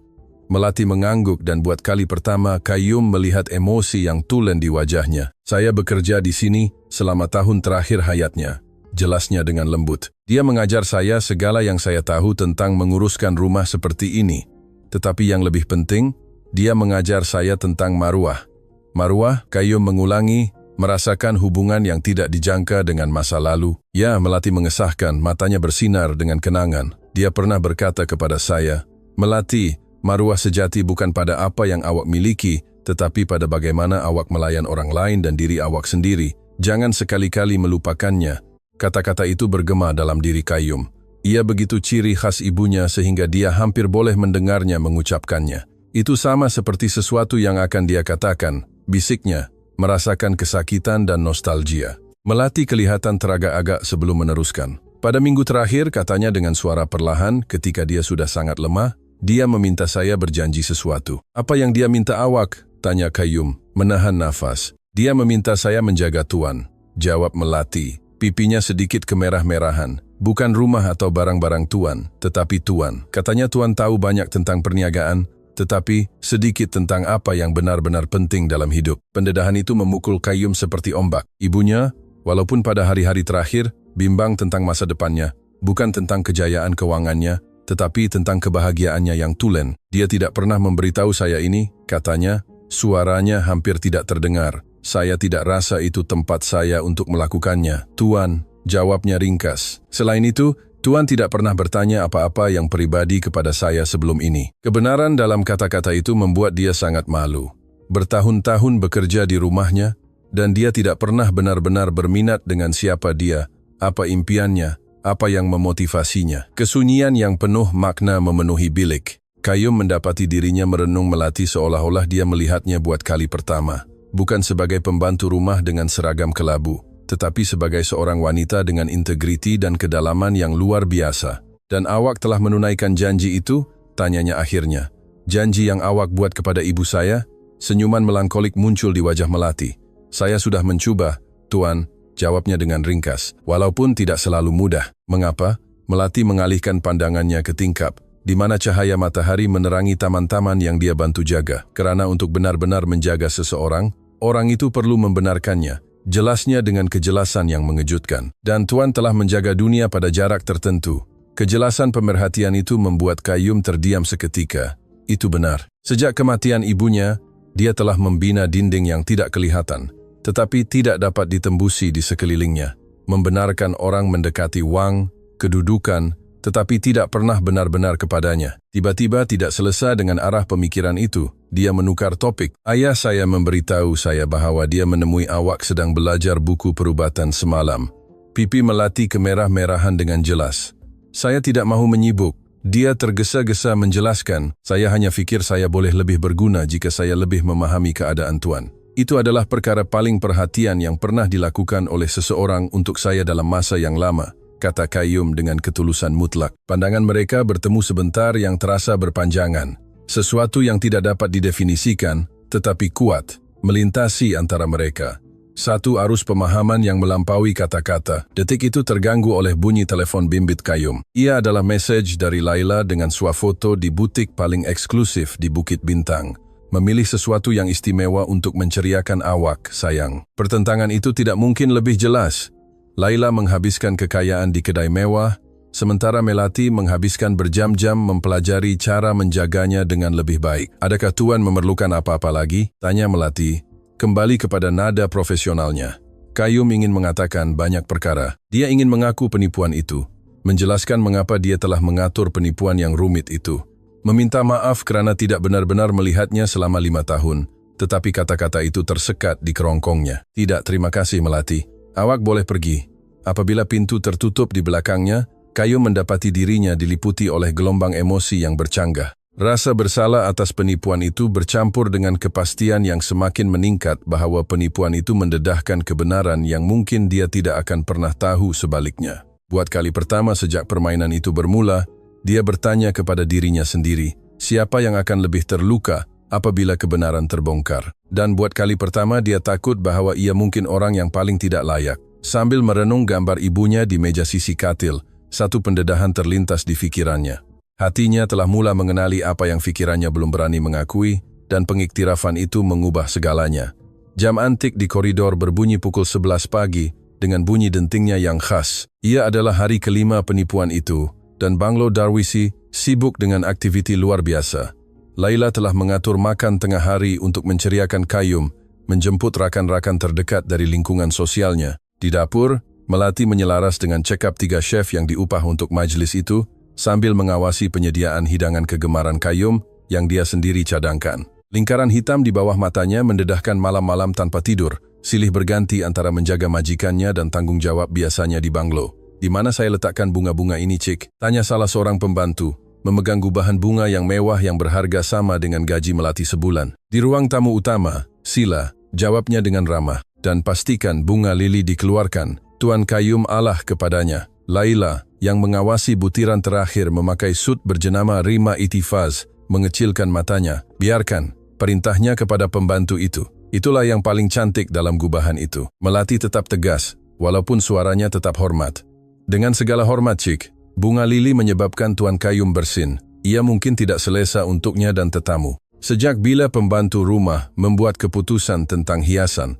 Melati mengangguk dan buat kali pertama Qayyum melihat emosi yang tulen di wajahnya. "Saya bekerja di sini selama tahun terakhir hayatnya," jelasnya dengan lembut. "Dia mengajar saya segala yang saya tahu tentang menguruskan rumah seperti ini. Tetapi yang lebih penting, dia mengajar saya tentang maruah." "Maruah?" Qayyum mengulangi, merasakan hubungan yang tidak dijangka dengan masa lalu. "Ya," Melati mengesahkan, matanya bersinar dengan kenangan. "Dia pernah berkata kepada saya, 'Melati, maruah sejati bukan pada apa yang awak miliki, tetapi pada bagaimana awak melayan orang lain dan diri awak sendiri. Jangan sekali-kali melupakannya.'" Kata-kata itu bergema dalam diri Qayyum. Ia begitu ciri khas ibunya sehingga dia hampir boleh mendengarnya mengucapkannya. Itu sama seperti sesuatu yang akan dia katakan, bisiknya, merasakan kesakitan dan nostalgia. Melati kelihatan teragak-agak sebelum meneruskan. "Pada minggu terakhir," katanya dengan suara perlahan ketika dia sudah sangat lemah, "dia meminta saya berjanji sesuatu." "Apa yang dia minta awak?" tanya Qayyum, menahan nafas. "Dia meminta saya menjaga Tuan," jawab Melati. Pipinya sedikit kemerah-merahan. "Bukan rumah atau barang-barang Tuan, tetapi Tuan. Katanya Tuan tahu banyak tentang perniagaan, tetapi sedikit tentang apa yang benar-benar penting dalam hidup." Pendedahan itu memukul Qayyum seperti ombak. Ibunya, walaupun pada hari-hari terakhir, bimbang tentang masa depannya, bukan tentang kejayaan keuangannya, tetapi tentang kebahagiaannya yang tulen. "Dia tidak pernah memberitahu saya ini," katanya, suaranya hampir tidak terdengar. "Saya tidak rasa itu tempat saya untuk melakukannya, Tuan," jawabnya ringkas. "Selain itu, Tuan tidak pernah bertanya apa-apa yang pribadi kepada saya sebelum ini." Kebenaran dalam kata-kata itu membuat dia sangat malu. Bertahun-tahun bekerja di rumahnya, dan dia tidak pernah benar-benar berminat dengan siapa dia, apa impiannya, apa yang memotivasinya. Kesunyian yang penuh makna memenuhi bilik. Qayyum mendapati dirinya merenung Melati seolah-olah dia melihatnya buat kali pertama. Bukan sebagai pembantu rumah dengan seragam kelabu, tetapi sebagai seorang wanita dengan integriti dan kedalaman yang luar biasa. "Dan awak telah menunaikan janji itu?" tanyanya akhirnya. "Janji yang awak buat kepada ibu saya?" Senyuman melankolik muncul di wajah Melati. "Saya sudah mencoba, Tuan," jawabnya dengan ringkas, "walaupun tidak selalu mudah." "Mengapa?" Melati mengalihkan pandangannya ke tingkap, di mana cahaya matahari menerangi taman-taman yang dia bantu jaga. "Kerana untuk benar-benar menjaga seseorang, orang itu perlu membenarkannya," jelasnya dengan kejelasan yang mengejutkan. "Dan Tuan telah menjaga dunia pada jarak tertentu." Kejelasan pemerhatian itu membuat Qayyum terdiam seketika. Itu benar. Sejak kematian ibunya, dia telah membina dinding yang tidak kelihatan, tetapi tidak dapat ditembusi di sekelilingnya. Membenarkan orang mendekati Wang, kedudukan, tetapi tidak pernah benar-benar kepadanya. Tiba-tiba tidak selesai dengan arah pemikiran itu. Dia menukar topik. Ayah saya memberitahu saya bahwa dia menemui awak sedang belajar buku perubatan semalam. Pipi Melati kemerah-merahan dengan jelas. Saya tidak mahu menyibuk. Dia tergesa-gesa menjelaskan, saya hanya fikir saya boleh lebih berguna jika saya lebih memahami keadaan Tuan. Itu adalah perkara paling perhatian yang pernah dilakukan oleh seseorang untuk saya dalam masa yang lama, kata Qayyum dengan ketulusan mutlak. Pandangan mereka bertemu sebentar yang terasa berpanjangan. Sesuatu yang tidak dapat didefinisikan, tetapi kuat, melintasi antara mereka. Satu arus pemahaman yang melampaui kata-kata. Detik itu terganggu oleh bunyi telepon bimbit Qayyum. Ia adalah mesej dari Laila dengan swafoto di butik paling eksklusif di Bukit Bintang. Memilih sesuatu yang istimewa untuk menceriakan awak, sayang. Pertentangan itu tidak mungkin lebih jelas. Laila menghabiskan kekayaan di kedai mewah, sementara Melati menghabiskan berjam-jam mempelajari cara menjaganya dengan lebih baik. Adakah Tuan memerlukan apa-apa lagi? Tanya Melati. Kembali kepada nada profesionalnya. Qayyum ingin mengatakan banyak perkara. Dia ingin mengaku penipuan itu, menjelaskan mengapa dia telah mengatur penipuan yang rumit itu. Meminta maaf kerana tidak benar-benar melihatnya selama 5 tahun, tetapi kata-kata itu tersekat di kerongkongnya. Tidak, terima kasih Melati. Awak boleh pergi. Apabila pintu tertutup di belakangnya, Qayyum mendapati dirinya diliputi oleh gelombang emosi yang bercanggah. Rasa bersalah atas penipuan itu bercampur dengan kepastian yang semakin meningkat bahwa penipuan itu mendedahkan kebenaran yang mungkin dia tidak akan pernah tahu sebaliknya. Buat kali pertama sejak permainan itu bermula, dia bertanya kepada dirinya sendiri, siapa yang akan lebih terluka apabila kebenaran terbongkar? Dan buat kali pertama dia takut bahwa ia mungkin orang yang paling tidak layak. Sambil merenung gambar ibunya di meja sisi katil, satu pendedahan terlintas di pikirannya. Hatinya telah mula mengenali apa yang pikirannya belum berani mengakui, dan pengiktirafan itu mengubah segalanya. Jam antik di koridor berbunyi pukul 11 pagi, dengan bunyi dentingnya yang khas. Ia adalah hari kelima penipuan itu, dan Banglo Darwisi sibuk dengan aktiviti luar biasa. Laila telah mengatur makan tengah hari untuk menceriakan Qayyum, menjemput rakan-rakan terdekat dari lingkungan sosialnya. Di dapur, Melati menyelaras dengan cekap 3 chef yang diupah untuk majlis itu, sambil mengawasi penyediaan hidangan kegemaran Qayyum yang dia sendiri cadangkan. Lingkaran hitam di bawah matanya mendedahkan malam-malam tanpa tidur, silih berganti antara menjaga majikannya dan tanggung jawab biasanya di banglo. Di mana saya letakkan bunga-bunga ini, Cik? Tanya salah seorang pembantu, memegang gubahan bunga yang mewah yang berharga sama dengan gaji Melati sebulan. Di ruang tamu utama, sila, jawabnya dengan ramah, dan pastikan bunga lili dikeluarkan. Tuan Qayyum alah kepadanya. Laila, yang mengawasi butiran terakhir memakai sut berjenama Rima Itifaz, mengecilkan matanya. Biarkan, perintahnya kepada pembantu itu. Itulah yang paling cantik dalam gubahan itu. Melati tetap tegas, walaupun suaranya tetap hormat. Dengan segala hormat, Cik, bunga lili menyebabkan Tuan Qayyum bersin. Ia mungkin tidak selesa untuknya dan tetamu. Sejak bila pembantu rumah membuat keputusan tentang hiasan?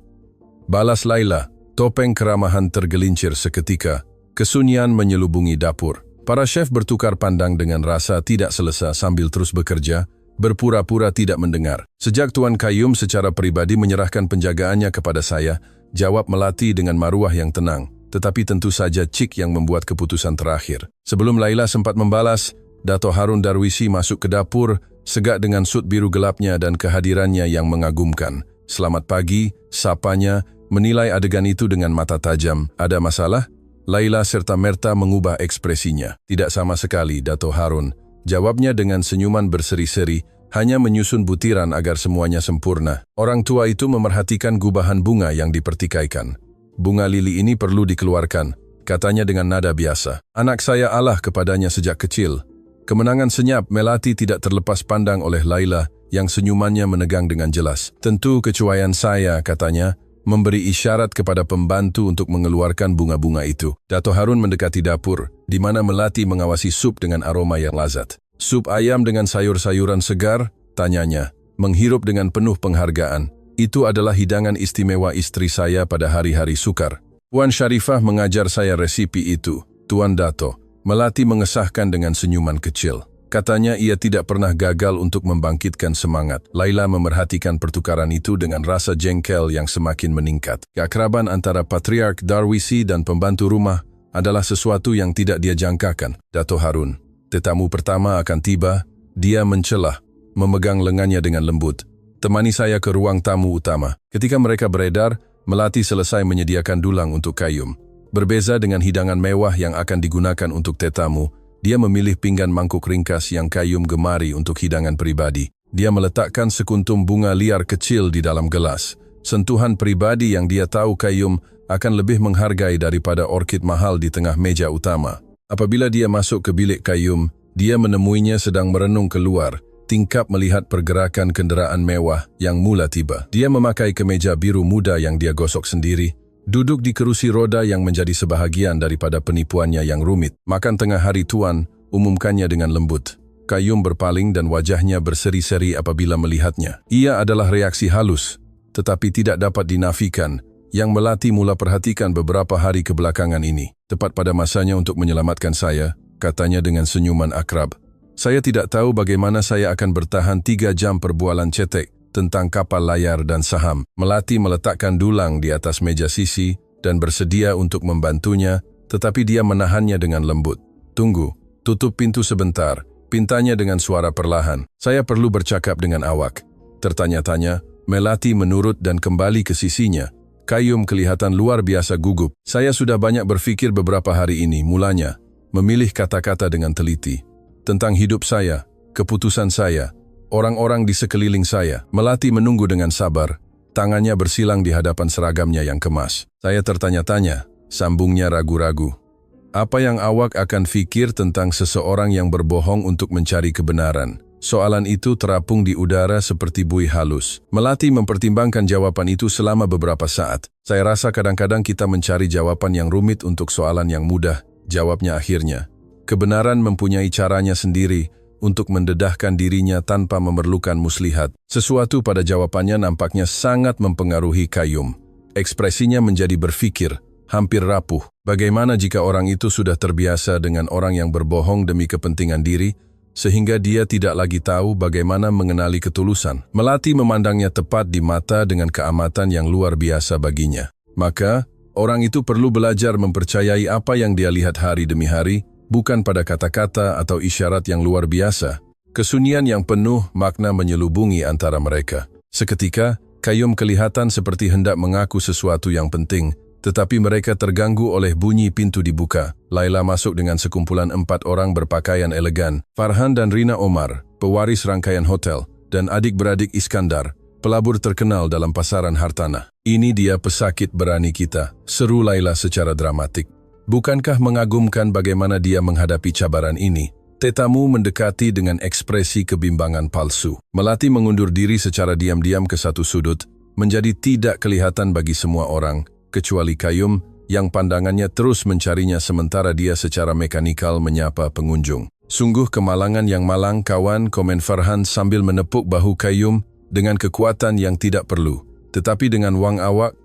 Balas Laila, topeng keramahan tergelincir seketika. Kesunyian menyelubungi dapur. Para chef bertukar pandang dengan rasa tidak selesa sambil terus bekerja, berpura-pura tidak mendengar. Sejak Tuan Qayyum secara pribadi menyerahkan penjagaannya kepada saya, jawab Melati dengan maruah yang tenang. Tetapi tentu saja Cik yang membuat keputusan terakhir. Sebelum Laila sempat membalas, Dato Harun Darwisi masuk ke dapur, segak dengan sut biru gelapnya dan kehadirannya yang mengagumkan. Selamat pagi, sapanya, menilai adegan itu dengan mata tajam. Ada masalah? Laila serta merta mengubah ekspresinya. Tidak sama sekali, Dato Harun. Jawabnya dengan senyuman berseri-seri, hanya menyusun butiran agar semuanya sempurna. Orang tua itu memerhatikan gubahan bunga yang dipertikaikan. Bunga lili ini perlu dikeluarkan, katanya dengan nada biasa. Anak saya alah kepadanya sejak kecil. Kemenangan senyap Melati tidak terlepas pandang oleh Laila yang senyumannya menegang dengan jelas. Tentu kecuaian saya, katanya, memberi isyarat kepada pembantu untuk mengeluarkan bunga-bunga itu. Dato Harun mendekati dapur, di mana Melati mengawasi sup dengan aroma yang lazat. Sup ayam dengan sayur-sayuran segar, tanyanya, menghirup dengan penuh penghargaan. Itu adalah hidangan istimewa istri saya pada hari-hari sukar. Puan Syarifah mengajar saya resipi itu, Tuan Dato. Melati mengesahkan dengan senyuman kecil. Katanya ia tidak pernah gagal untuk membangkitkan semangat. Laila memerhatikan pertukaran itu dengan rasa jengkel yang semakin meningkat. Keakraban antara Patriark Darwisi dan pembantu rumah adalah sesuatu yang tidak dia jangkakan. Dato Harun, tetamu pertama akan tiba. Dia mencelah, memegang lengannya dengan lembut. Temani saya ke ruang tamu utama. Ketika mereka beredar, Melati selesai menyediakan dulang untuk Qayyum. Berbeza dengan hidangan mewah yang akan digunakan untuk tetamu, dia memilih pinggan mangkuk ringkas yang Qayyum gemari untuk hidangan pribadi. Dia meletakkan sekuntum bunga liar kecil di dalam gelas. Sentuhan pribadi yang dia tahu Qayyum akan lebih menghargai daripada orkid mahal di tengah meja utama. Apabila dia masuk ke bilik Qayyum, dia menemuinya sedang merenung keluar, tingkap melihat pergerakan kenderaan mewah yang mula tiba. Dia memakai kemeja biru muda yang dia gosok sendiri, duduk di kerusi roda yang menjadi sebahagian daripada penipuannya yang rumit. Makan tengah hari tuan, umumkannya dengan lembut. Qayyum berpaling dan wajahnya berseri-seri apabila melihatnya. Ia adalah reaksi halus, tetapi tidak dapat dinafikan, yang Melati mula perhatikan beberapa hari kebelakangan ini. Tepat pada masanya untuk menyelamatkan saya, katanya dengan senyuman akrab. Saya tidak tahu bagaimana saya akan bertahan 3 jam perbualan cetek tentang kapal layar dan saham. Melati meletakkan dulang di atas meja sisi dan bersedia untuk membantunya, tetapi dia menahannya dengan lembut. Tunggu, tutup pintu sebentar, pintanya dengan suara perlahan. Saya perlu bercakap dengan awak. Tertanya-tanya, Melati menurut dan kembali ke sisinya. Qayyum kelihatan luar biasa gugup. Saya sudah banyak berfikir beberapa hari ini, mulanya, memilih kata-kata dengan teliti. Tentang hidup saya, keputusan saya, orang-orang di sekeliling saya. Melati menunggu dengan sabar, tangannya bersilang di hadapan seragamnya yang kemas. Saya tertanya-tanya, sambungnya ragu-ragu. Apa yang awak akan fikir tentang seseorang yang berbohong untuk mencari kebenaran? Soalan itu terapung di udara seperti buih halus. Melati mempertimbangkan jawaban itu selama beberapa saat. Saya rasa kadang-kadang kita mencari jawaban yang rumit untuk soalan yang mudah, jawabnya akhirnya. Kebenaran mempunyai caranya sendiri untuk mendedahkan dirinya tanpa memerlukan muslihat. Sesuatu pada jawabannya nampaknya sangat mempengaruhi Qayyum. Ekspresinya menjadi berfikir, hampir rapuh. Bagaimana jika orang itu sudah terbiasa dengan orang yang berbohong demi kepentingan diri, sehingga dia tidak lagi tahu bagaimana mengenali ketulusan? Melati memandangnya tepat di mata dengan keamatan yang luar biasa baginya. Maka, orang itu perlu belajar mempercayai apa yang dia lihat hari demi hari, bukan pada kata-kata atau isyarat yang luar biasa. Kesunyian yang penuh makna menyelubungi antara mereka. Seketika, Qayyum kelihatan seperti hendak mengaku sesuatu yang penting, tetapi mereka terganggu oleh bunyi pintu dibuka. Laila masuk dengan sekumpulan 4 orang berpakaian elegan. Farhan dan Rina Omar, pewaris rangkaian hotel, dan adik-beradik Iskandar, pelabur terkenal dalam pasaran hartanah. Ini dia pesakit berani kita, seru Laila secara dramatik. Bukankah mengagumkan bagaimana dia menghadapi cabaran ini? Tetamu mendekati dengan ekspresi kebimbangan palsu. Melati mengundur diri secara diam-diam ke satu sudut, menjadi tidak kelihatan bagi semua orang, kecuali Qayyum yang pandangannya terus mencarinya sementara dia secara mekanikal menyapa pengunjung. Sungguh kemalangan yang malang kawan, komen Farhan sambil menepuk bahu Qayyum dengan kekuatan yang tidak perlu. Tetapi dengan wang awak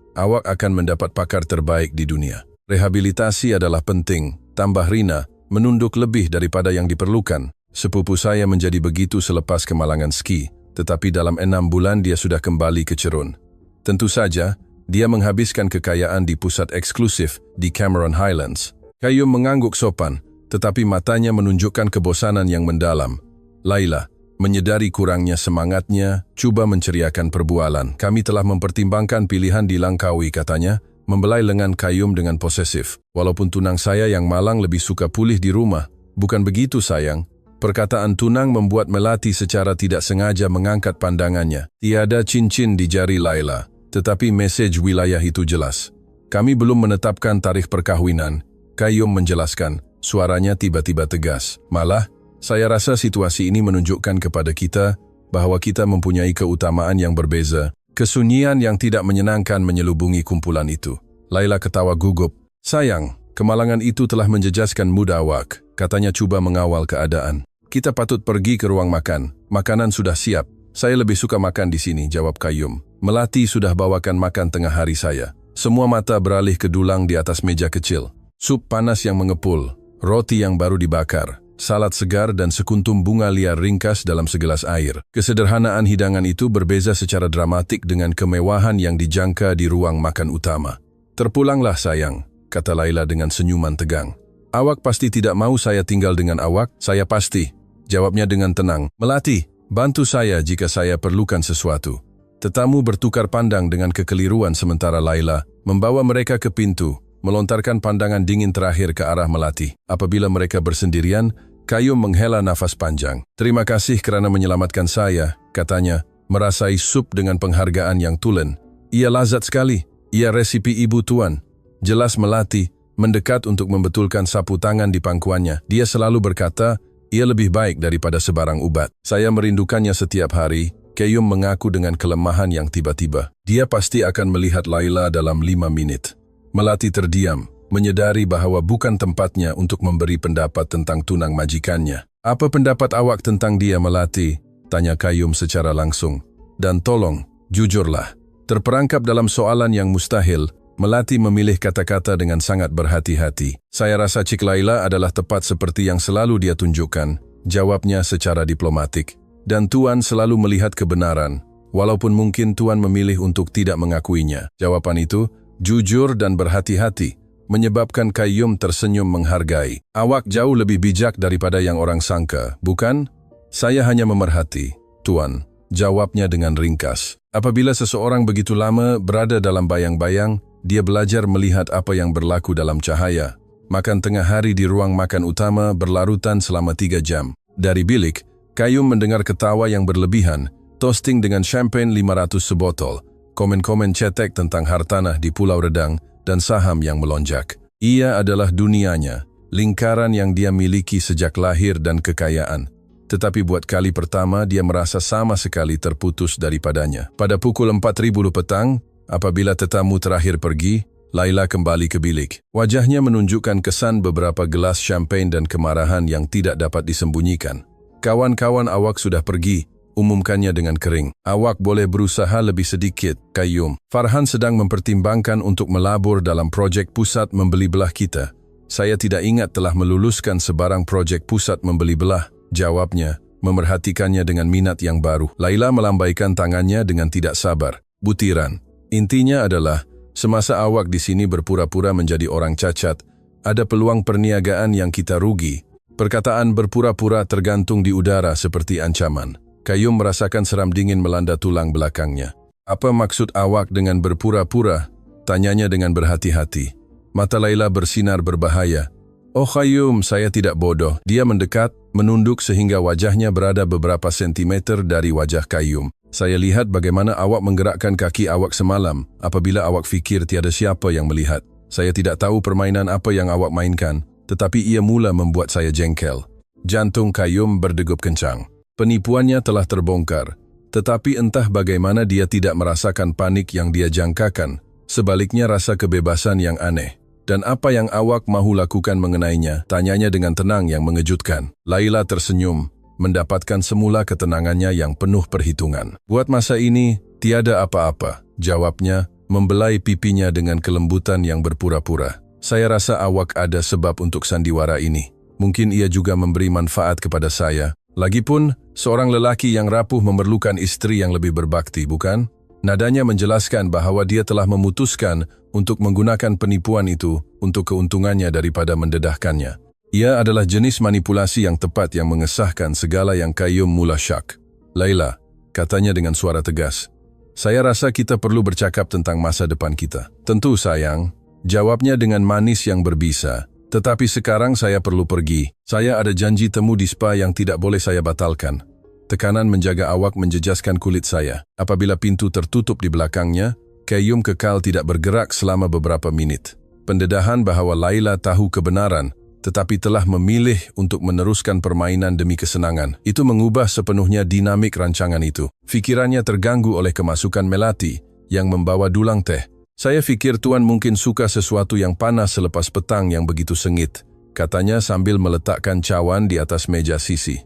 akan mendapat pakar terbaik di dunia. Rehabilitasi adalah penting, tambah Rina, menunduk lebih daripada yang diperlukan. Sepupu saya menjadi begitu selepas kemalangan ski, tetapi dalam 6 bulan dia sudah kembali ke Cerun. Tentu saja, dia menghabiskan kekayaan di pusat eksklusif di Cameron Highlands. Qayyum mengangguk sopan, tetapi matanya menunjukkan kebosanan yang mendalam. Laila, menyadari kurangnya semangatnya, coba menceriakan perbualan. Kami telah mempertimbangkan pilihan di Langkawi, katanya, membelai lengan Qayyum dengan posesif. Walaupun tunang saya yang malang lebih suka pulih di rumah. Bukan begitu sayang. Perkataan tunang membuat Melati secara tidak sengaja mengangkat pandangannya. Tiada cincin di jari Laila, tetapi mesej wilayah itu jelas. Kami belum menetapkan tarikh perkahwinan. Qayyum menjelaskan, suaranya tiba-tiba tegas. Malah, saya rasa situasi ini menunjukkan kepada kita bahwa kita mempunyai keutamaan yang berbeza. Kesunyian yang tidak menyenangkan menyelubungi kumpulan itu. Laila ketawa gugup. Sayang, kemalangan itu telah menjejaskan mood awak, katanya coba mengawal keadaan. Kita patut pergi ke ruang makan. Makanan sudah siap. Saya lebih suka makan di sini, jawab Qayyum. Melati sudah bawakan makan tengah hari saya. Semua mata beralih ke dulang di atas meja kecil. Sup panas yang mengepul, roti yang baru dibakar, salad segar dan sekuntum bunga liar ringkas dalam segelas air. Kesederhanaan hidangan itu berbeza secara dramatik dengan kemewahan yang dijangka di ruang makan utama. "Terpulanglah sayang," kata Laila dengan senyuman tegang. "Awak pasti tidak mau saya tinggal dengan awak?" "Saya pasti," jawabnya dengan tenang. "Melati, bantu saya jika saya perlukan sesuatu." Tetamu bertukar pandang dengan kekeliruan sementara Laila membawa mereka ke pintu, melontarkan pandangan dingin terakhir ke arah Melati. Apabila mereka bersendirian, Qayyum menghela nafas panjang. "Terima kasih kerana menyelamatkan saya," katanya, merasai sup dengan penghargaan yang tulen. "Ia lazat sekali. Ia resipi ibu tuan." Jelas Melati mendekat untuk membetulkan sapu tangan di pangkuannya. Dia selalu berkata, ia lebih baik daripada sebarang ubat. "Saya merindukannya setiap hari," Qayyum mengaku dengan kelemahan yang tiba-tiba. Dia pasti akan melihat Laila dalam 5 menit. Melati terdiam, menyadari bahwa bukan tempatnya untuk memberi pendapat tentang tunang majikannya. "Apa pendapat awak tentang dia, Melati?" tanya Qayyum secara langsung. "Dan tolong, jujurlah." Terperangkap dalam soalan yang mustahil, Melati memilih kata-kata dengan sangat berhati-hati. "Saya rasa Cik Laila adalah tepat seperti yang selalu dia tunjukkan," jawabnya secara diplomatik. "Dan Tuan selalu melihat kebenaran, walaupun mungkin Tuan memilih untuk tidak mengakuinya." Jawaban itu, jujur dan berhati-hati, menyebabkan Qayyum tersenyum menghargai. "Awak jauh lebih bijak daripada yang orang sangka, bukan?" "Saya hanya memerhati, Tuan," jawabnya dengan ringkas. Apabila seseorang begitu lama berada dalam bayang-bayang, dia belajar melihat apa yang berlaku dalam cahaya. Makan tengah hari di ruang makan utama berlarutan selama 3 jam. Dari bilik, Qayyum mendengar ketawa yang berlebihan, toasting dengan champagne 500 sebotol, komen-komen cetek tentang hartanah di Pulau Redang, dan saham yang melonjak. Ia adalah dunianya, lingkaran yang dia miliki sejak lahir dan kekayaan. Tetapi buat kali pertama dia merasa sama sekali terputus daripadanya. Pada pukul 4.30 petang, apabila tetamu terakhir pergi, Laila kembali ke bilik. Wajahnya menunjukkan kesan beberapa gelas champagne dan kemarahan yang tidak dapat disembunyikan. "Kawan-kawan awak sudah pergi," umumkannya dengan kering. "Awak boleh berusaha lebih sedikit, Qayyum. Farhan sedang mempertimbangkan untuk melabur dalam projek pusat membeli belah kita." "Saya tidak ingat telah meluluskan sebarang projek pusat membeli belah," jawabnya, memerhatikannya dengan minat yang baru. Laila melambaikan tangannya dengan tidak sabar. "Butiran. Intinya adalah, semasa awak di sini berpura-pura menjadi orang cacat, ada peluang perniagaan yang kita rugi." Perkataan berpura-pura tergantung di udara seperti ancaman. Qayyum merasakan seram dingin melanda tulang belakangnya. "Apa maksud awak dengan berpura-pura?" tanyanya dengan berhati-hati. Mata Laila bersinar berbahaya. "Oh Qayyum, saya tidak bodoh." Dia mendekat, menunduk sehingga wajahnya berada beberapa sentimeter dari wajah Qayyum. "Saya lihat bagaimana awak menggerakkan kaki awak semalam apabila awak fikir tiada siapa yang melihat. Saya tidak tahu permainan apa yang awak mainkan, tetapi ia mula membuat saya jengkel." Jantung Qayyum berdegup kencang. Penipuannya telah terbongkar, tetapi entah bagaimana dia tidak merasakan panik yang dia jangkakan, sebaliknya rasa kebebasan yang aneh. "Dan apa yang awak mahu lakukan mengenainya?" tanyanya dengan tenang yang mengejutkan. Laila tersenyum, mendapatkan semula ketenangannya yang penuh perhitungan. "Buat masa ini, tiada apa-apa," jawabnya, membelai pipinya dengan kelembutan yang berpura-pura. "Saya rasa awak ada sebab untuk sandiwara ini. Mungkin ia juga memberi manfaat kepada saya. Lagipun, seorang lelaki yang rapuh memerlukan istri yang lebih berbakti, bukan?" Nadanya menjelaskan bahwa dia telah memutuskan untuk menggunakan penipuan itu untuk keuntungannya daripada mendedahkannya. Ia adalah jenis manipulasi yang tepat yang mengesahkan segala yang Qayyum mula syak. "Laila," katanya dengan suara tegas, "saya rasa kita perlu bercakap tentang masa depan kita." "Tentu sayang," jawabnya dengan manis yang berbisa. "Tetapi sekarang saya perlu pergi. Saya ada janji temu di spa yang tidak boleh saya batalkan." Tekanan menjaga awak menjejaskan kulit saya. Apabila pintu tertutup di belakangnya, Qayyum kekal tidak bergerak selama beberapa menit. Pendedahan bahwa Laila tahu kebenaran, tetapi telah memilih untuk meneruskan permainan demi kesenangan, itu mengubah sepenuhnya dinamik rancangan itu. Fikirannya terganggu oleh kemasukan Melati yang membawa dulang teh. "Saya fikir Tuan mungkin suka sesuatu yang panas selepas petang yang begitu sengit," katanya sambil meletakkan cawan di atas meja sisi.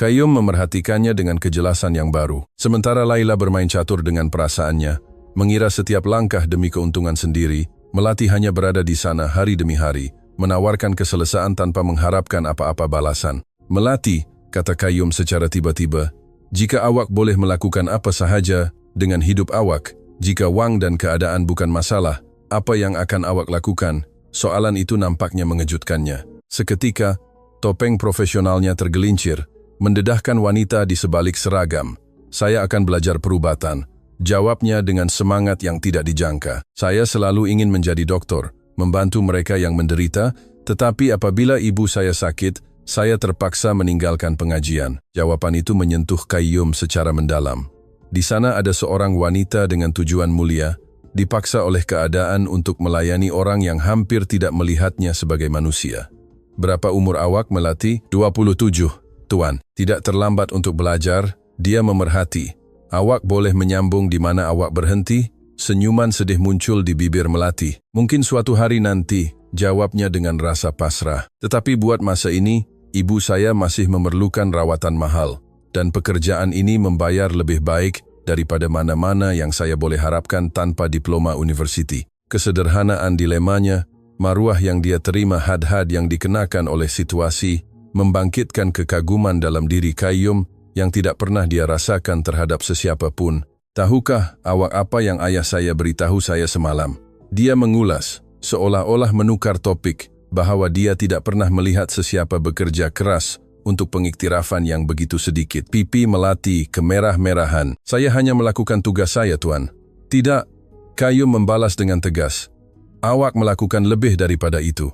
Qayyum memerhatikannya dengan kejelasan yang baru. Sementara Laila bermain catur dengan perasaannya, mengira setiap langkah demi keuntungan sendiri, Melati hanya berada di sana hari demi hari, menawarkan keselesaan tanpa mengharapkan apa-apa balasan. Melati, kata Qayyum secara tiba-tiba, jika awak boleh melakukan apa sahaja dengan hidup awak, jika wang dan keadaan bukan masalah, apa yang akan awak lakukan? Soalan itu nampaknya mengejutkannya. Seketika, topeng profesionalnya tergelincir, mendedahkan wanita di sebalik seragam. Saya akan belajar perubatan. Jawabnya dengan semangat yang tidak dijangka. Saya selalu ingin menjadi dokter, membantu mereka yang menderita, tetapi apabila ibu saya sakit, saya terpaksa meninggalkan pengajian. Jawaban itu menyentuh Qayyum secara mendalam. Di sana ada seorang wanita dengan tujuan mulia, dipaksa oleh keadaan untuk melayani orang yang hampir tidak melihatnya sebagai manusia. Berapa umur awak, Melati? 27, Tuan. Tidak terlambat untuk belajar, dia memerhati. Awak boleh menyambung di mana awak berhenti? Senyuman sedih muncul di bibir Melati. Mungkin suatu hari nanti, jawabnya dengan rasa pasrah. Tetapi buat masa ini, ibu saya masih memerlukan rawatan mahal, dan pekerjaan ini membayar lebih baik daripada mana-mana yang saya boleh harapkan tanpa diploma universiti. Kesederhanaan dilemanya, maruah yang dia terima had-had yang dikenakan oleh situasi, membangkitkan kekaguman dalam diri Qayyum yang tidak pernah dia rasakan terhadap sesiapa pun. Tahukah awak apa yang ayah saya beritahu saya semalam? Dia mengulas, seolah-olah menukar topik, bahwa dia tidak pernah melihat sesiapa bekerja keras untuk pengiktirafan yang begitu sedikit. Pipi Melati kemerah-merahan. Saya hanya melakukan tugas saya, Tuan. Tidak, Qayyum membalas dengan tegas. Awak melakukan lebih daripada itu.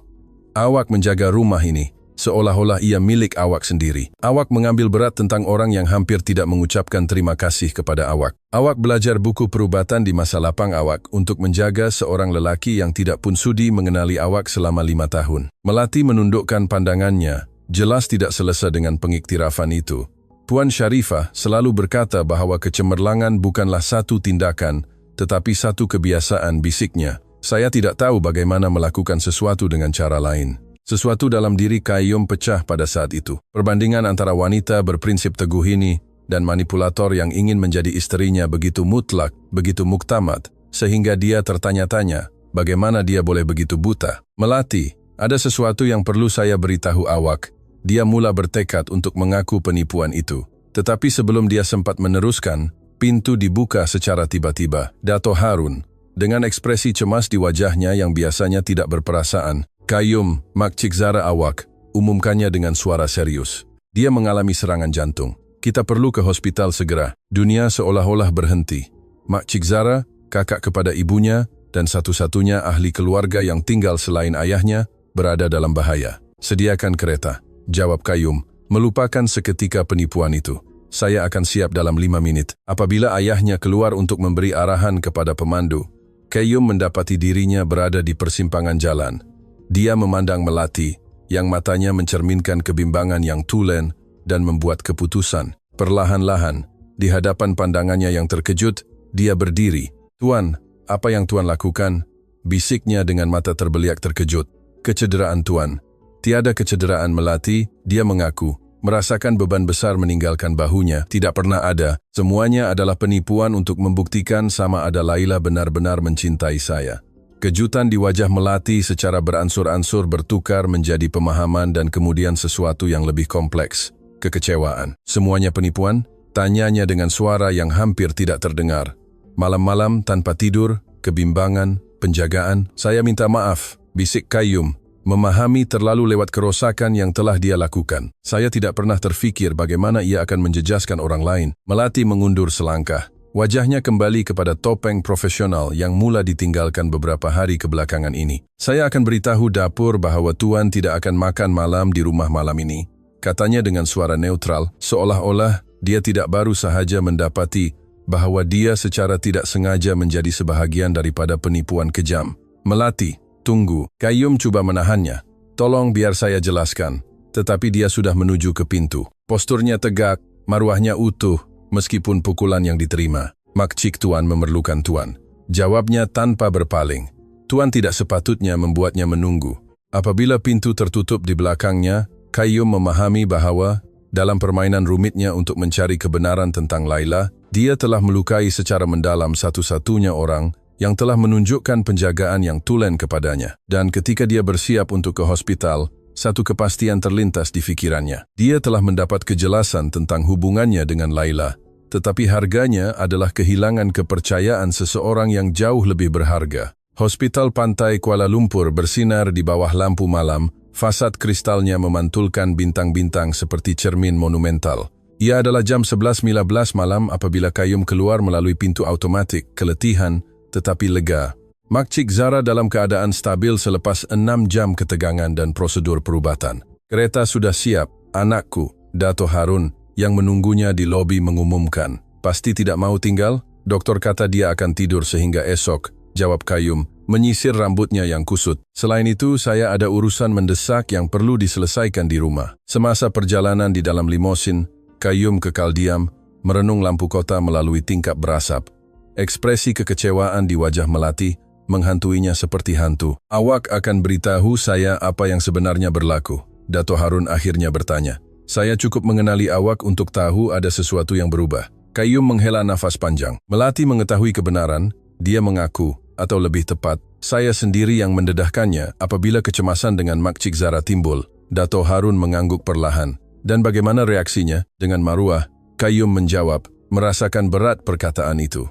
Awak menjaga rumah ini, seolah-olah ia milik awak sendiri. Awak mengambil berat tentang orang yang hampir tidak mengucapkan terima kasih kepada awak. Awak belajar buku perubatan di masa lapang awak untuk menjaga seorang lelaki yang tidak pun sudi mengenali awak selama 5 tahun. Melati menundukkan pandangannya, jelas tidak selesa dengan pengiktirafan itu. Puan Syarifah selalu berkata bahwa kecemerlangan bukanlah satu tindakan, tetapi satu kebiasaan, bisiknya. Saya tidak tahu bagaimana melakukan sesuatu dengan cara lain. Sesuatu dalam diri Qayyum pecah pada saat itu. Perbandingan antara wanita berprinsip teguh ini dan manipulator yang ingin menjadi istrinya begitu mutlak, begitu muktamad, sehingga dia tertanya-tanya, bagaimana dia boleh begitu buta? Melati, ada sesuatu yang perlu saya beritahu awak. Dia mula bertekad untuk mengaku penipuan itu. Tetapi sebelum dia sempat meneruskan, pintu dibuka secara tiba-tiba. Dato Harun, dengan ekspresi cemas di wajahnya yang biasanya tidak berperasaan, Qayyum, Mak Cik Zara awak, umumkannya dengan suara serius. Dia mengalami serangan jantung. Kita perlu ke hospital segera. Dunia seolah-olah berhenti. Mak Cik Zara, kakak kepada ibunya, dan satu-satunya ahli keluarga yang tinggal selain ayahnya, berada dalam bahaya. Sediakan kereta, jawab Qayyum, melupakan seketika penipuan itu. Saya akan siap dalam 5 menit. Apabila ayahnya keluar untuk memberi arahan kepada pemandu, Qayyum mendapati dirinya berada di persimpangan jalan. Dia memandang Melati, yang matanya mencerminkan kebimbangan yang tulen dan membuat keputusan. Perlahan-lahan, di hadapan pandangannya yang terkejut, dia berdiri. Tuan, apa yang Tuan lakukan? Bisiknya dengan mata terbeliak terkejut. Kecederaan Tuan. Tiada kecederaan Melati, dia mengaku. Merasakan beban besar meninggalkan bahunya, tidak pernah ada. Semuanya adalah penipuan untuk membuktikan sama ada Laila benar-benar mencintai saya. Kejutan di wajah Melati secara beransur-ansur bertukar menjadi pemahaman dan kemudian sesuatu yang lebih kompleks. Kekecewaan. Semuanya penipuan? Tanyanya dengan suara yang hampir tidak terdengar. Malam-malam tanpa tidur, kebimbangan, penjagaan. Saya minta maaf, bisik Qayyum. Memahami terlalu lewat kerosakan yang telah dia lakukan. Saya tidak pernah terfikir bagaimana ia akan menjejaskan orang lain. Melati mengundur selangkah. Wajahnya kembali kepada topeng profesional yang mula ditinggalkan beberapa hari kebelakangan ini. Saya akan beritahu dapur bahwa Tuan tidak akan makan malam di rumah malam ini. Katanya dengan suara neutral, seolah-olah dia tidak baru sahaja mendapati bahwa dia secara tidak sengaja menjadi sebahagian daripada penipuan kejam. Melati, tunggu. Qayyum coba menahannya. Tolong biar saya jelaskan. Tetapi dia sudah menuju ke pintu. Posturnya tegak, maruahnya utuh, meskipun pukulan yang diterima. Mak Cik Tuan memerlukan Tuan. Jawabnya tanpa berpaling. Tuan tidak sepatutnya membuatnya menunggu. Apabila pintu tertutup di belakangnya, Qayyum memahami bahwa dalam permainan rumitnya untuk mencari kebenaran tentang Laila, dia telah melukai secara mendalam satu-satunya orang yang telah menunjukkan penjagaan yang tulen kepadanya. Dan ketika dia bersiap untuk ke hospital, Satu kepastian terlintas di pikirannya. Dia telah mendapat kejelasan tentang hubungannya dengan Laila, tetapi harganya adalah kehilangan kepercayaan seseorang yang jauh lebih berharga. Hospital Pantai Kuala Lumpur bersinar di bawah lampu malam, fasad kristalnya memantulkan bintang-bintang seperti cermin monumental. Ia adalah jam 11.15 malam apabila Qayyum keluar melalui pintu automatik, keletihan tetapi lega. Makcik Zara dalam keadaan stabil selepas 6 jam ketegangan dan prosedur perubatan. Kereta sudah siap, anakku, Dato Harun, yang menunggunya di lobi mengumumkan. Pasti tidak mau tinggal? Doktor kata dia akan tidur sehingga esok, jawab Qayyum, menyisir rambutnya yang kusut. Selain itu, saya ada urusan mendesak yang perlu diselesaikan di rumah. Semasa perjalanan di dalam limosin, Qayyum kekal diam, merenung lampu kota melalui tingkap berasap. Ekspresi kekecewaan di wajah Melati menghantuinya seperti hantu. Awak akan beritahu saya apa yang sebenarnya berlaku, Dato Harun akhirnya bertanya. Saya cukup mengenali awak untuk tahu ada sesuatu yang berubah. Qayyum menghela nafas panjang. Melati mengetahui kebenaran, dia mengaku, atau lebih tepat, saya sendiri yang mendedahkannya apabila kecemasan dengan Makcik Zara timbul. Dato Harun mengangguk perlahan. Dan bagaimana reaksinya? Dengan maruah, Qayyum menjawab, merasakan berat perkataan itu.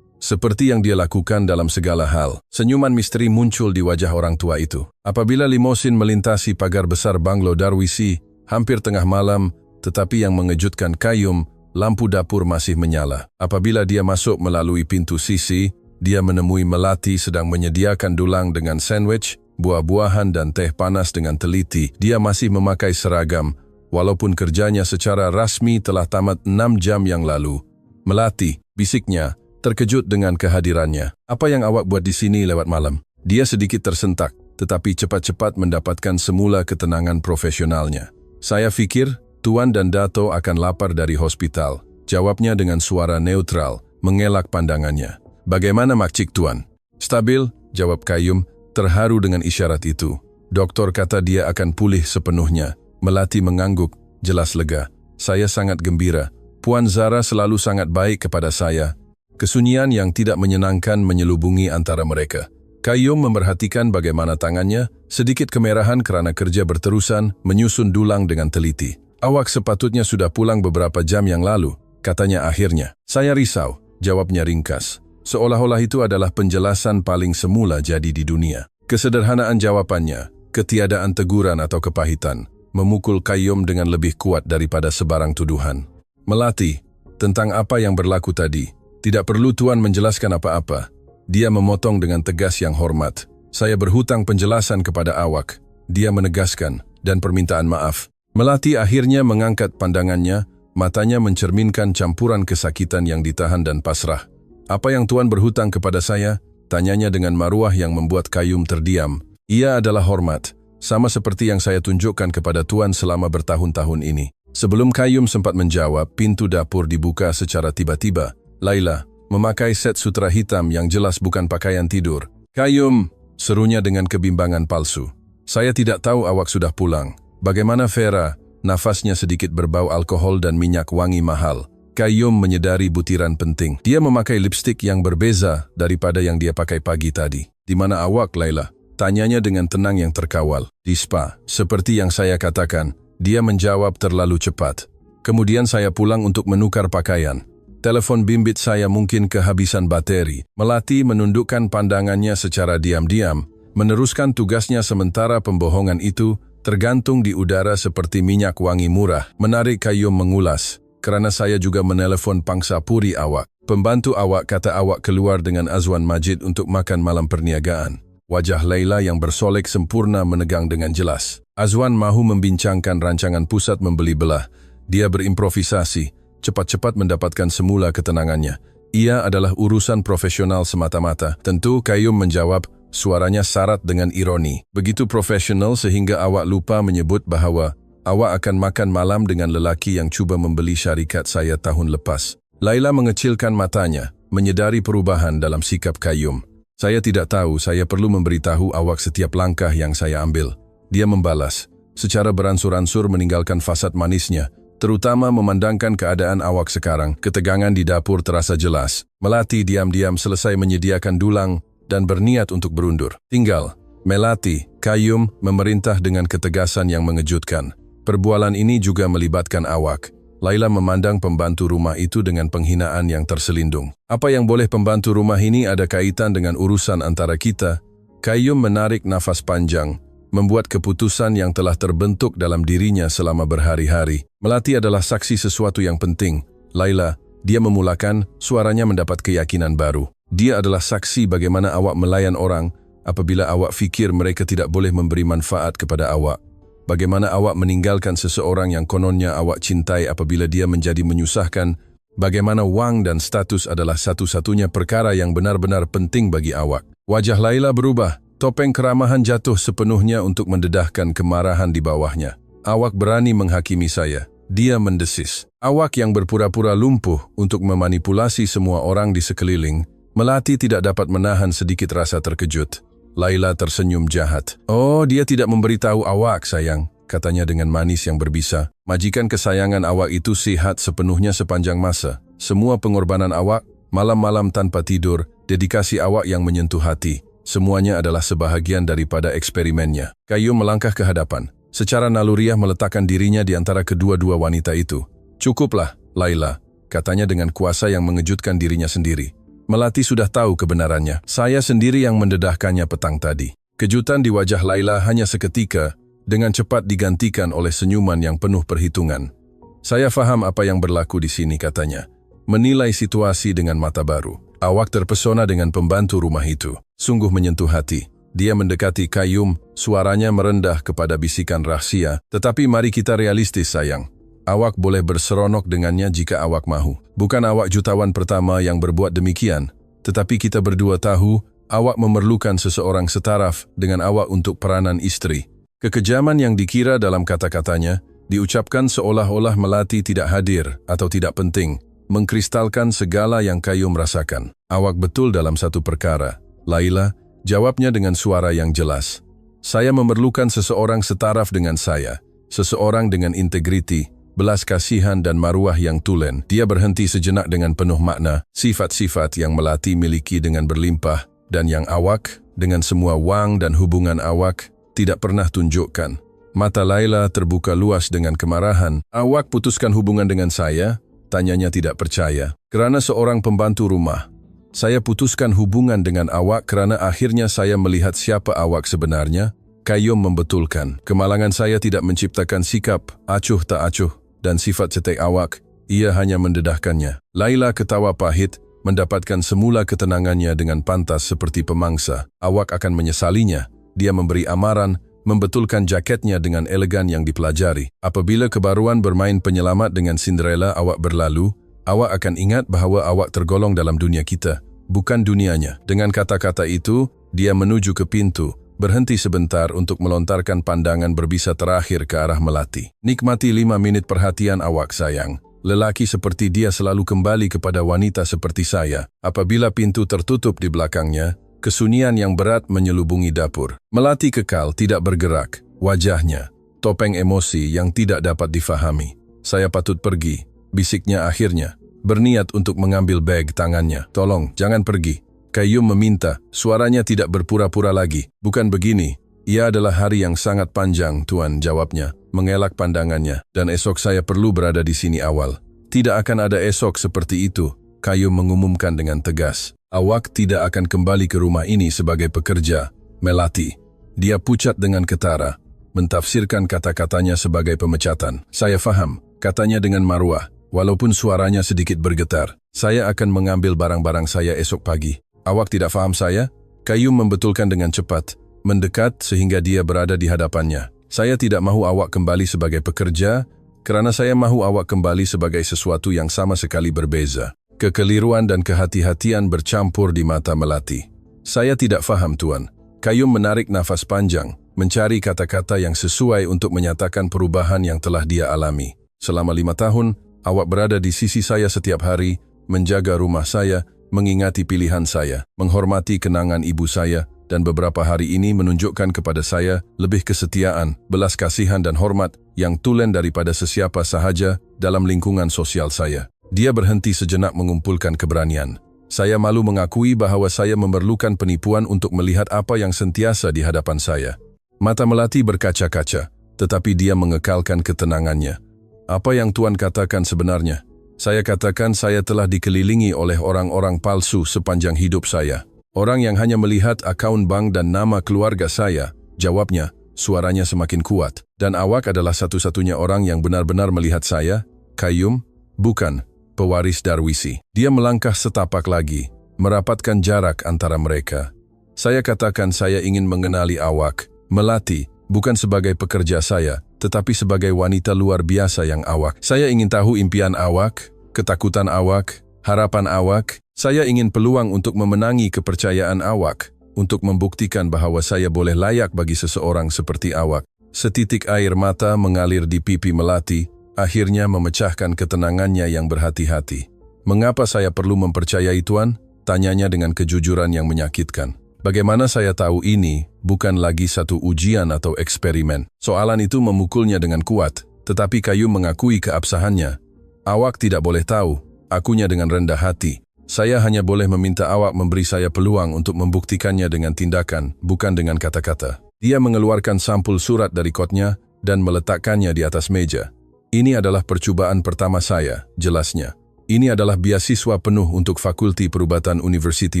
Seperti yang dia lakukan dalam segala hal, senyuman misteri muncul di wajah orang tua itu. Apabila limosin melintasi pagar besar Banglo Darwisi, hampir tengah malam, tetapi yang mengejutkan Qayyum, lampu dapur masih menyala. Apabila dia masuk melalui pintu sisi, dia menemui Melati sedang menyediakan dulang dengan sandwich, buah-buahan dan teh panas dengan teliti. Dia masih memakai seragam, walaupun kerjanya secara rasmi telah tamat 6 jam yang lalu. Melati, bisiknya, terkejut dengan kehadirannya. Apa yang awak buat di sini lewat malam? Dia sedikit tersentak, tetapi cepat-cepat mendapatkan semula ketenangan profesionalnya. Saya fikir, Tuan dan Dato akan lapar dari hospital. Jawabnya dengan suara neutral, mengelak pandangannya. Bagaimana Makcik Tuan? Stabil, jawab Qayyum, terharu dengan isyarat itu. Doktor kata dia akan pulih sepenuhnya. Melati mengangguk, jelas lega. Saya sangat gembira. Puan Zara selalu sangat baik kepada saya. Kesunyian yang tidak menyenangkan menyelubungi antara mereka. Qayyum memerhatikan bagaimana tangannya, sedikit kemerahan karena kerja berterusan, menyusun dulang dengan teliti. Awak sepatutnya sudah pulang beberapa jam yang lalu, katanya akhirnya. Saya risau, jawabnya ringkas. Seolah-olah itu adalah penjelasan paling semula jadi di dunia. Kesederhanaan jawabannya, ketiadaan teguran atau kepahitan, memukul Qayyum dengan lebih kuat daripada sebarang tuduhan. Melati, tentang apa yang berlaku tadi, tidak perlu Tuan menjelaskan apa-apa. Dia memotong dengan tegas yang hormat. Saya berhutang penjelasan kepada awak. Dia menegaskan, dan permintaan maaf. Melati akhirnya mengangkat pandangannya, matanya mencerminkan campuran kesakitan yang ditahan dan pasrah. Apa yang Tuan berhutang kepada saya? Tanyanya dengan maruah yang membuat Qayyum terdiam. Ia adalah hormat, sama seperti yang saya tunjukkan kepada Tuan selama bertahun-tahun ini. Sebelum Qayyum sempat menjawab, pintu dapur dibuka secara tiba-tiba. Laila, memakai set sutra hitam yang jelas bukan pakaian tidur. Qayyum, serunya dengan kebimbangan palsu. Saya tidak tahu awak sudah pulang. Bagaimana Vera? Nafasnya sedikit berbau alkohol dan minyak wangi mahal. Qayyum menyadari butiran penting. Dia memakai lipstik yang berbeza daripada yang dia pakai pagi tadi. Di mana awak, Laila? Tanyanya dengan tenang yang terkawal. Di spa, seperti yang saya katakan. Dia menjawab terlalu cepat. Kemudian saya pulang untuk menukar pakaian. Telepon bimbit saya mungkin kehabisan bateri. Melati menundukkan pandangannya secara diam-diam, meneruskan tugasnya sementara pembohongan itu tergantung di udara seperti minyak wangi murah. Menarik Qayyum mengulas, kerana saya juga menelepon pangsa puri awak. Pembantu awak kata awak keluar dengan Azwan Majid untuk makan malam perniagaan. Wajah Laila yang bersolek sempurna menegang dengan jelas. Azwan mahu membincangkan rancangan pusat membeli belah. Dia berimprovisasi, cepat-cepat mendapatkan semula ketenangannya. Ia adalah urusan profesional semata-mata. Tentu Qayyum menjawab, suaranya syarat dengan ironi. Begitu profesional sehingga awak lupa menyebut bahawa awak akan makan malam dengan lelaki yang cuba membeli syarikat saya tahun lepas. Laila mengecilkan matanya, menyedari perubahan dalam sikap Qayyum. Saya tidak tahu, saya perlu memberitahu awak setiap langkah yang saya ambil. Dia membalas, secara beransur-ansur meninggalkan fasad manisnya, terutama memandangkan keadaan awak sekarang. Ketegangan di dapur terasa jelas. Melati diam-diam selesai menyediakan dulang dan berniat untuk berundur. Tinggal, Melati, Qayyum memerintah dengan ketegasan yang mengejutkan. Perbualan ini juga melibatkan Awak. Laila memandang pembantu rumah itu dengan penghinaan yang terselindung. Apa yang boleh pembantu rumah ini ada kaitan dengan urusan antara kita? Qayyum menarik nafas panjang, membuat keputusan yang telah terbentuk dalam dirinya selama berhari-hari. Melati adalah saksi sesuatu yang penting. Laila, dia memulakan, suaranya mendapat keyakinan baru. Dia adalah saksi bagaimana awak melayan orang apabila awak fikir mereka tidak boleh memberi manfaat kepada awak. Bagaimana awak meninggalkan seseorang yang kononnya awak cintai apabila dia menjadi menyusahkan. Bagaimana wang dan status adalah satu-satunya perkara yang benar-benar penting bagi awak. Wajah Laila berubah. Topeng keramahan jatuh sepenuhnya untuk mendedahkan kemarahan di bawahnya. Awak berani menghakimi saya. Dia mendesis. Awak yang berpura-pura lumpuh untuk memanipulasi semua orang di sekeliling. Melati tidak dapat menahan sedikit rasa terkejut. Laila tersenyum jahat. Oh, dia tidak memberitahu awak, sayang, katanya dengan manis yang berbisa. Majikan kesayangan awak itu sehat sepenuhnya sepanjang masa. Semua pengorbanan awak, malam-malam tanpa tidur, dedikasi awak yang menyentuh hati. Semuanya adalah sebahagian daripada eksperimennya. Qayyum melangkah ke hadapan. Secara naluriah meletakkan dirinya di antara kedua-dua wanita itu. Cukuplah, Laila, katanya dengan kuasa yang mengejutkan dirinya sendiri. Melati sudah tahu kebenarannya. Saya sendiri yang mendedahkannya petang tadi. Kejutan di wajah Laila hanya seketika, dengan cepat digantikan oleh senyuman yang penuh perhitungan. Saya faham apa yang berlaku di sini, katanya. Menilai situasi dengan mata baru. Awak terpesona dengan pembantu rumah itu. Sungguh menyentuh hati. Dia mendekati Qayyum, suaranya merendah kepada bisikan rahasia. Tetapi mari kita realistis, sayang. Awak boleh berseronok dengannya jika awak mahu. Bukan awak jutawan pertama yang berbuat demikian, tetapi kita berdua tahu awak memerlukan seseorang setaraf dengan awak untuk peranan istri. Kekejaman yang dikira dalam kata-katanya diucapkan seolah-olah Melati tidak hadir atau tidak penting, mengkristalkan segala yang Qayyum rasakan. Awak betul dalam satu perkara, Laila, jawabnya dengan suara yang jelas. Saya memerlukan seseorang setaraf dengan saya, seseorang dengan integriti, belas kasihan dan maruah yang tulen. Dia berhenti sejenak dengan penuh makna, sifat-sifat yang Melati miliki dengan berlimpah, dan yang awak, dengan semua wang dan hubungan awak, tidak pernah tunjukkan. Mata Laila terbuka luas dengan kemarahan. Awak putuskan hubungan dengan saya? Tanyanya tidak percaya. Kerana seorang pembantu rumah. Saya putuskan hubungan dengan awak kerana akhirnya saya melihat siapa awak sebenarnya. Qayyum membetulkan. Kemalangan saya tidak menciptakan sikap, acuh tak acuh, dan sifat cetek awak, ia hanya mendedahkannya. Laila ketawa pahit, mendapatkan semula ketenangannya dengan pantas seperti pemangsa. Awak akan menyesalinya. Dia memberi amaran, membetulkan jaketnya dengan elegan yang dipelajari. Apabila kebaruan bermain penyelamat dengan Cinderella awak berlalu, awak akan ingat bahawa awak tergolong dalam dunia kita, bukan dunianya. Dengan kata-kata itu, dia menuju ke pintu, berhenti sebentar untuk melontarkan pandangan berbisa terakhir ke arah Melati. Nikmati 5 minit perhatian awak, sayang. Lelaki seperti dia selalu kembali kepada wanita seperti saya. Apabila pintu tertutup di belakangnya, kesunyian yang berat menyelubungi dapur. Melati kekal tidak bergerak. Wajahnya, topeng emosi yang tidak dapat difahami. Saya patut pergi, bisiknya akhirnya. Berniat untuk mengambil beg tangannya. Tolong, jangan pergi. Qayyum meminta, suaranya tidak berpura-pura lagi. Bukan begini, ia adalah hari yang sangat panjang, Tuan, jawabnya, mengelak pandangannya, dan esok saya perlu berada di sini awal. Tidak akan ada esok seperti itu, Qayyum mengumumkan dengan tegas. Awak tidak akan kembali ke rumah ini sebagai pekerja, Melati. Dia pucat dengan ketara, mentafsirkan kata-katanya sebagai pemecatan. Saya faham, katanya dengan maruah, walaupun suaranya sedikit bergetar. Saya akan mengambil barang-barang saya esok pagi. Awak tidak faham saya? Qayyum membetulkan dengan cepat, mendekat sehingga dia berada di hadapannya. Saya tidak mahu awak kembali sebagai pekerja, kerana saya mahu awak kembali sebagai sesuatu yang sama sekali berbeza. Kekeliruan dan kehati-hatian bercampur di mata Melati. Saya tidak faham, Tuan. Qayyum menarik nafas panjang, mencari kata-kata yang sesuai untuk menyatakan perubahan yang telah dia alami. Selama 5 tahun, awak berada di sisi saya setiap hari, menjaga rumah saya, mengingati pilihan saya, menghormati kenangan ibu saya, dan beberapa hari ini menunjukkan kepada saya lebih kesetiaan, belas kasihan dan hormat yang tulen daripada sesiapa sahaja dalam lingkungan sosial saya. Dia berhenti sejenak mengumpulkan keberanian. Saya malu mengakui bahawa saya memerlukan penipuan untuk melihat apa yang sentiasa di hadapan saya. Mata Melati berkaca-kaca, tetapi dia mengekalkan ketenangannya. Apa yang Tuan katakan sebenarnya? Saya katakan saya telah dikelilingi oleh orang-orang palsu sepanjang hidup saya. Orang yang hanya melihat akaun bank dan nama keluarga saya. Jawabnya, suaranya semakin kuat. Dan awak adalah satu-satunya orang yang benar-benar melihat saya? Qayyum? Bukan, pewaris Darwisi. Dia melangkah setapak lagi, merapatkan jarak antara mereka. Saya katakan saya ingin mengenali awak, Melati, bukan sebagai pekerja saya, tetapi sebagai wanita luar biasa yang awak. Saya ingin tahu impian awak, ketakutan awak, harapan awak. Saya ingin peluang untuk memenangi kepercayaan awak, untuk membuktikan bahwa saya boleh layak bagi seseorang seperti awak. Setitik air mata mengalir di pipi Melati, akhirnya memecahkan ketenangannya yang berhati-hati. Mengapa saya perlu mempercayai Tuan? Tanyanya dengan kejujuran yang menyakitkan. Bagaimana saya tahu ini bukan lagi satu ujian atau eksperimen? Soalan itu memukulnya dengan kuat, tetapi Qayyum mengakui keabsahannya. Awak tidak boleh tahu, akunya dengan rendah hati. Saya hanya boleh meminta awak memberi saya peluang untuk membuktikannya dengan tindakan, bukan dengan kata-kata. Dia mengeluarkan sampul surat dari kotnya dan meletakkannya di atas meja. Ini adalah percubaan pertama saya, jelasnya. Ini adalah beasiswa penuh untuk Fakulti Perubatan Universiti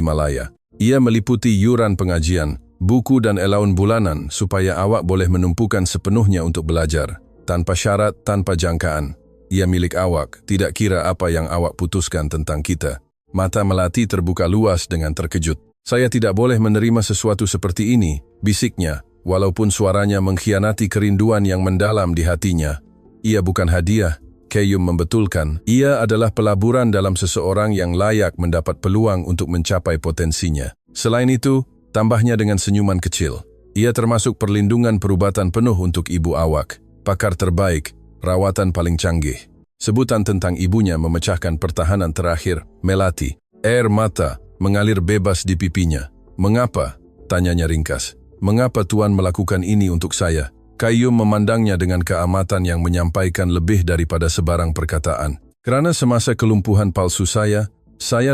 Malaya. Ia meliputi yuran pengajian, buku dan allowance bulanan supaya awak boleh menumpukan sepenuhnya untuk belajar, tanpa syarat, tanpa jangkaan. Ia milik awak, tidak kira apa yang awak putuskan tentang kita. Mata Melati terbuka luas dengan terkejut. Saya tidak boleh menerima sesuatu seperti ini, bisiknya, walaupun suaranya mengkhianati kerinduan yang mendalam di hatinya. Ia bukan hadiah. Qayyum membetulkan, ia adalah pelaburan dalam seseorang yang layak mendapat peluang untuk mencapai potensinya. Selain itu, tambahnya dengan senyuman kecil, ia termasuk perlindungan perubatan penuh untuk ibu awak, pakar terbaik, rawatan paling canggih. Sebutan tentang ibunya memecahkan pertahanan terakhir, Melati. Air mata mengalir bebas di pipinya. Mengapa? Tanyanya ringkas. Mengapa Tuan melakukan ini untuk saya? Qayyum memandangnya dengan keamatan yang menyampaikan lebih daripada sebarang perkataan. Kerana semasa kelumpuhan palsu saya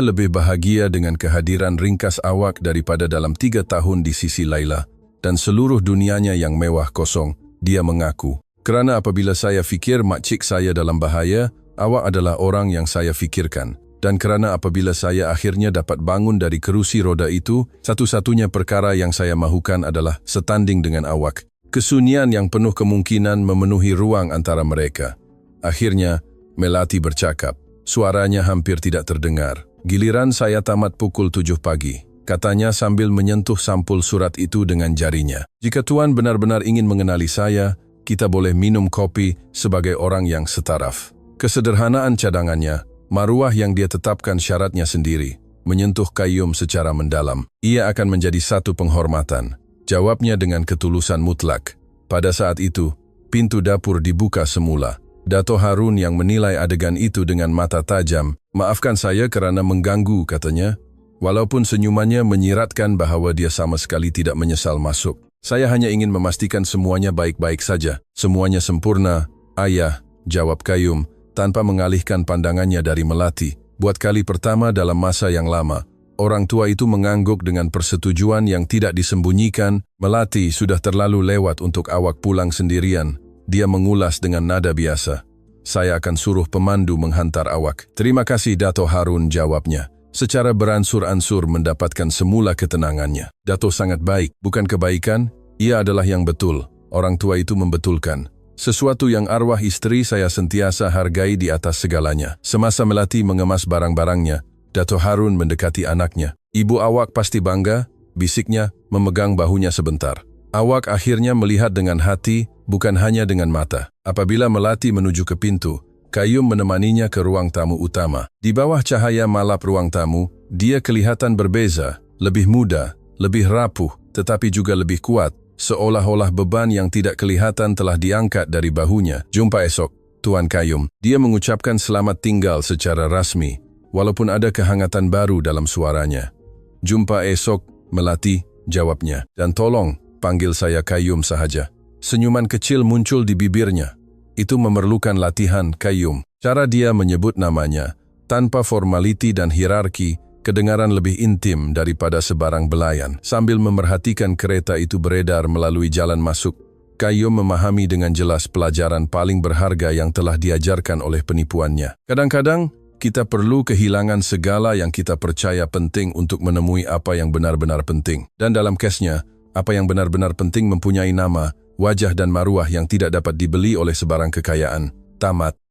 lebih bahagia dengan kehadiran ringkas awak daripada dalam 3 tahun di sisi Laila, dan seluruh dunianya yang mewah kosong, dia mengaku. Kerana apabila saya fikir makcik saya dalam bahaya, awak adalah orang yang saya fikirkan. Dan kerana apabila saya akhirnya dapat bangun dari kerusi roda itu, satu-satunya perkara yang saya mahukan adalah setanding dengan awak. Kesunyian yang penuh kemungkinan memenuhi ruang antara mereka. Akhirnya, Melati bercakap. Suaranya hampir tidak terdengar. Giliran saya tamat pukul 7 pagi, katanya sambil menyentuh sampul surat itu dengan jarinya. Jika Tuan benar-benar ingin mengenali saya, kita boleh minum kopi sebagai orang yang setaraf. Kesederhanaan cadangannya, maruah yang dia tetapkan syaratnya sendiri, menyentuh Qayyum secara mendalam. Ia akan menjadi satu penghormatan. Jawabnya dengan ketulusan mutlak. Pada saat itu, pintu dapur dibuka semula. Dato Harun yang menilai adegan itu dengan mata tajam. Maafkan saya kerana mengganggu, katanya. Walaupun senyumannya menyiratkan bahawa dia sama sekali tidak menyesal masuk. Saya hanya ingin memastikan semuanya baik-baik saja. Semuanya sempurna, ayah, jawab Qayyum, tanpa mengalihkan pandangannya dari Melati. Buat kali pertama dalam masa yang lama, orang tua itu mengangguk dengan persetujuan yang tidak disembunyikan. Melati, sudah terlalu lewat untuk awak pulang sendirian. Dia mengulas dengan nada biasa. Saya akan suruh pemandu menghantar awak. Terima kasih Dato Harun, jawabnya. Secara beransur-ansur mendapatkan semula ketenangannya. Dato sangat baik, bukan kebaikan, ia adalah yang betul. Orang tua itu membetulkan. Sesuatu yang arwah istri saya sentiasa hargai di atas segalanya. Semasa Melati mengemas barang-barangnya, Dato Harun mendekati anaknya. Ibu awak pasti bangga, bisiknya, memegang bahunya sebentar. Awak akhirnya melihat dengan hati, bukan hanya dengan mata. Apabila Melati menuju ke pintu, Qayyum menemaninya ke ruang tamu utama. Di bawah cahaya malap ruang tamu, dia kelihatan berbeza, lebih muda, lebih rapuh, tetapi juga lebih kuat, seolah-olah beban yang tidak kelihatan telah diangkat dari bahunya. Jumpa esok, Tuan Qayyum. Dia mengucapkan selamat tinggal secara rasmi, walaupun ada kehangatan baru dalam suaranya. Jumpa esok, Melati, jawabnya. Dan tolong, panggil saya Qayyum sahaja. Senyuman kecil muncul di bibirnya. Itu memerlukan latihan, Qayyum. Cara dia menyebut namanya, tanpa formaliti dan hierarki, kedengaran lebih intim daripada sebarang belayan. Sambil memerhatikan kereta itu beredar melalui jalan masuk, Kayo memahami dengan jelas pelajaran paling berharga yang telah diajarkan oleh penipuannya. Kadang-kadang, kita perlu kehilangan segala yang kita percaya penting untuk menemui apa yang benar-benar penting. Dan dalam kesnya, apa yang benar-benar penting mempunyai nama, wajah dan maruah yang tidak dapat dibeli oleh sebarang kekayaan. Tamat.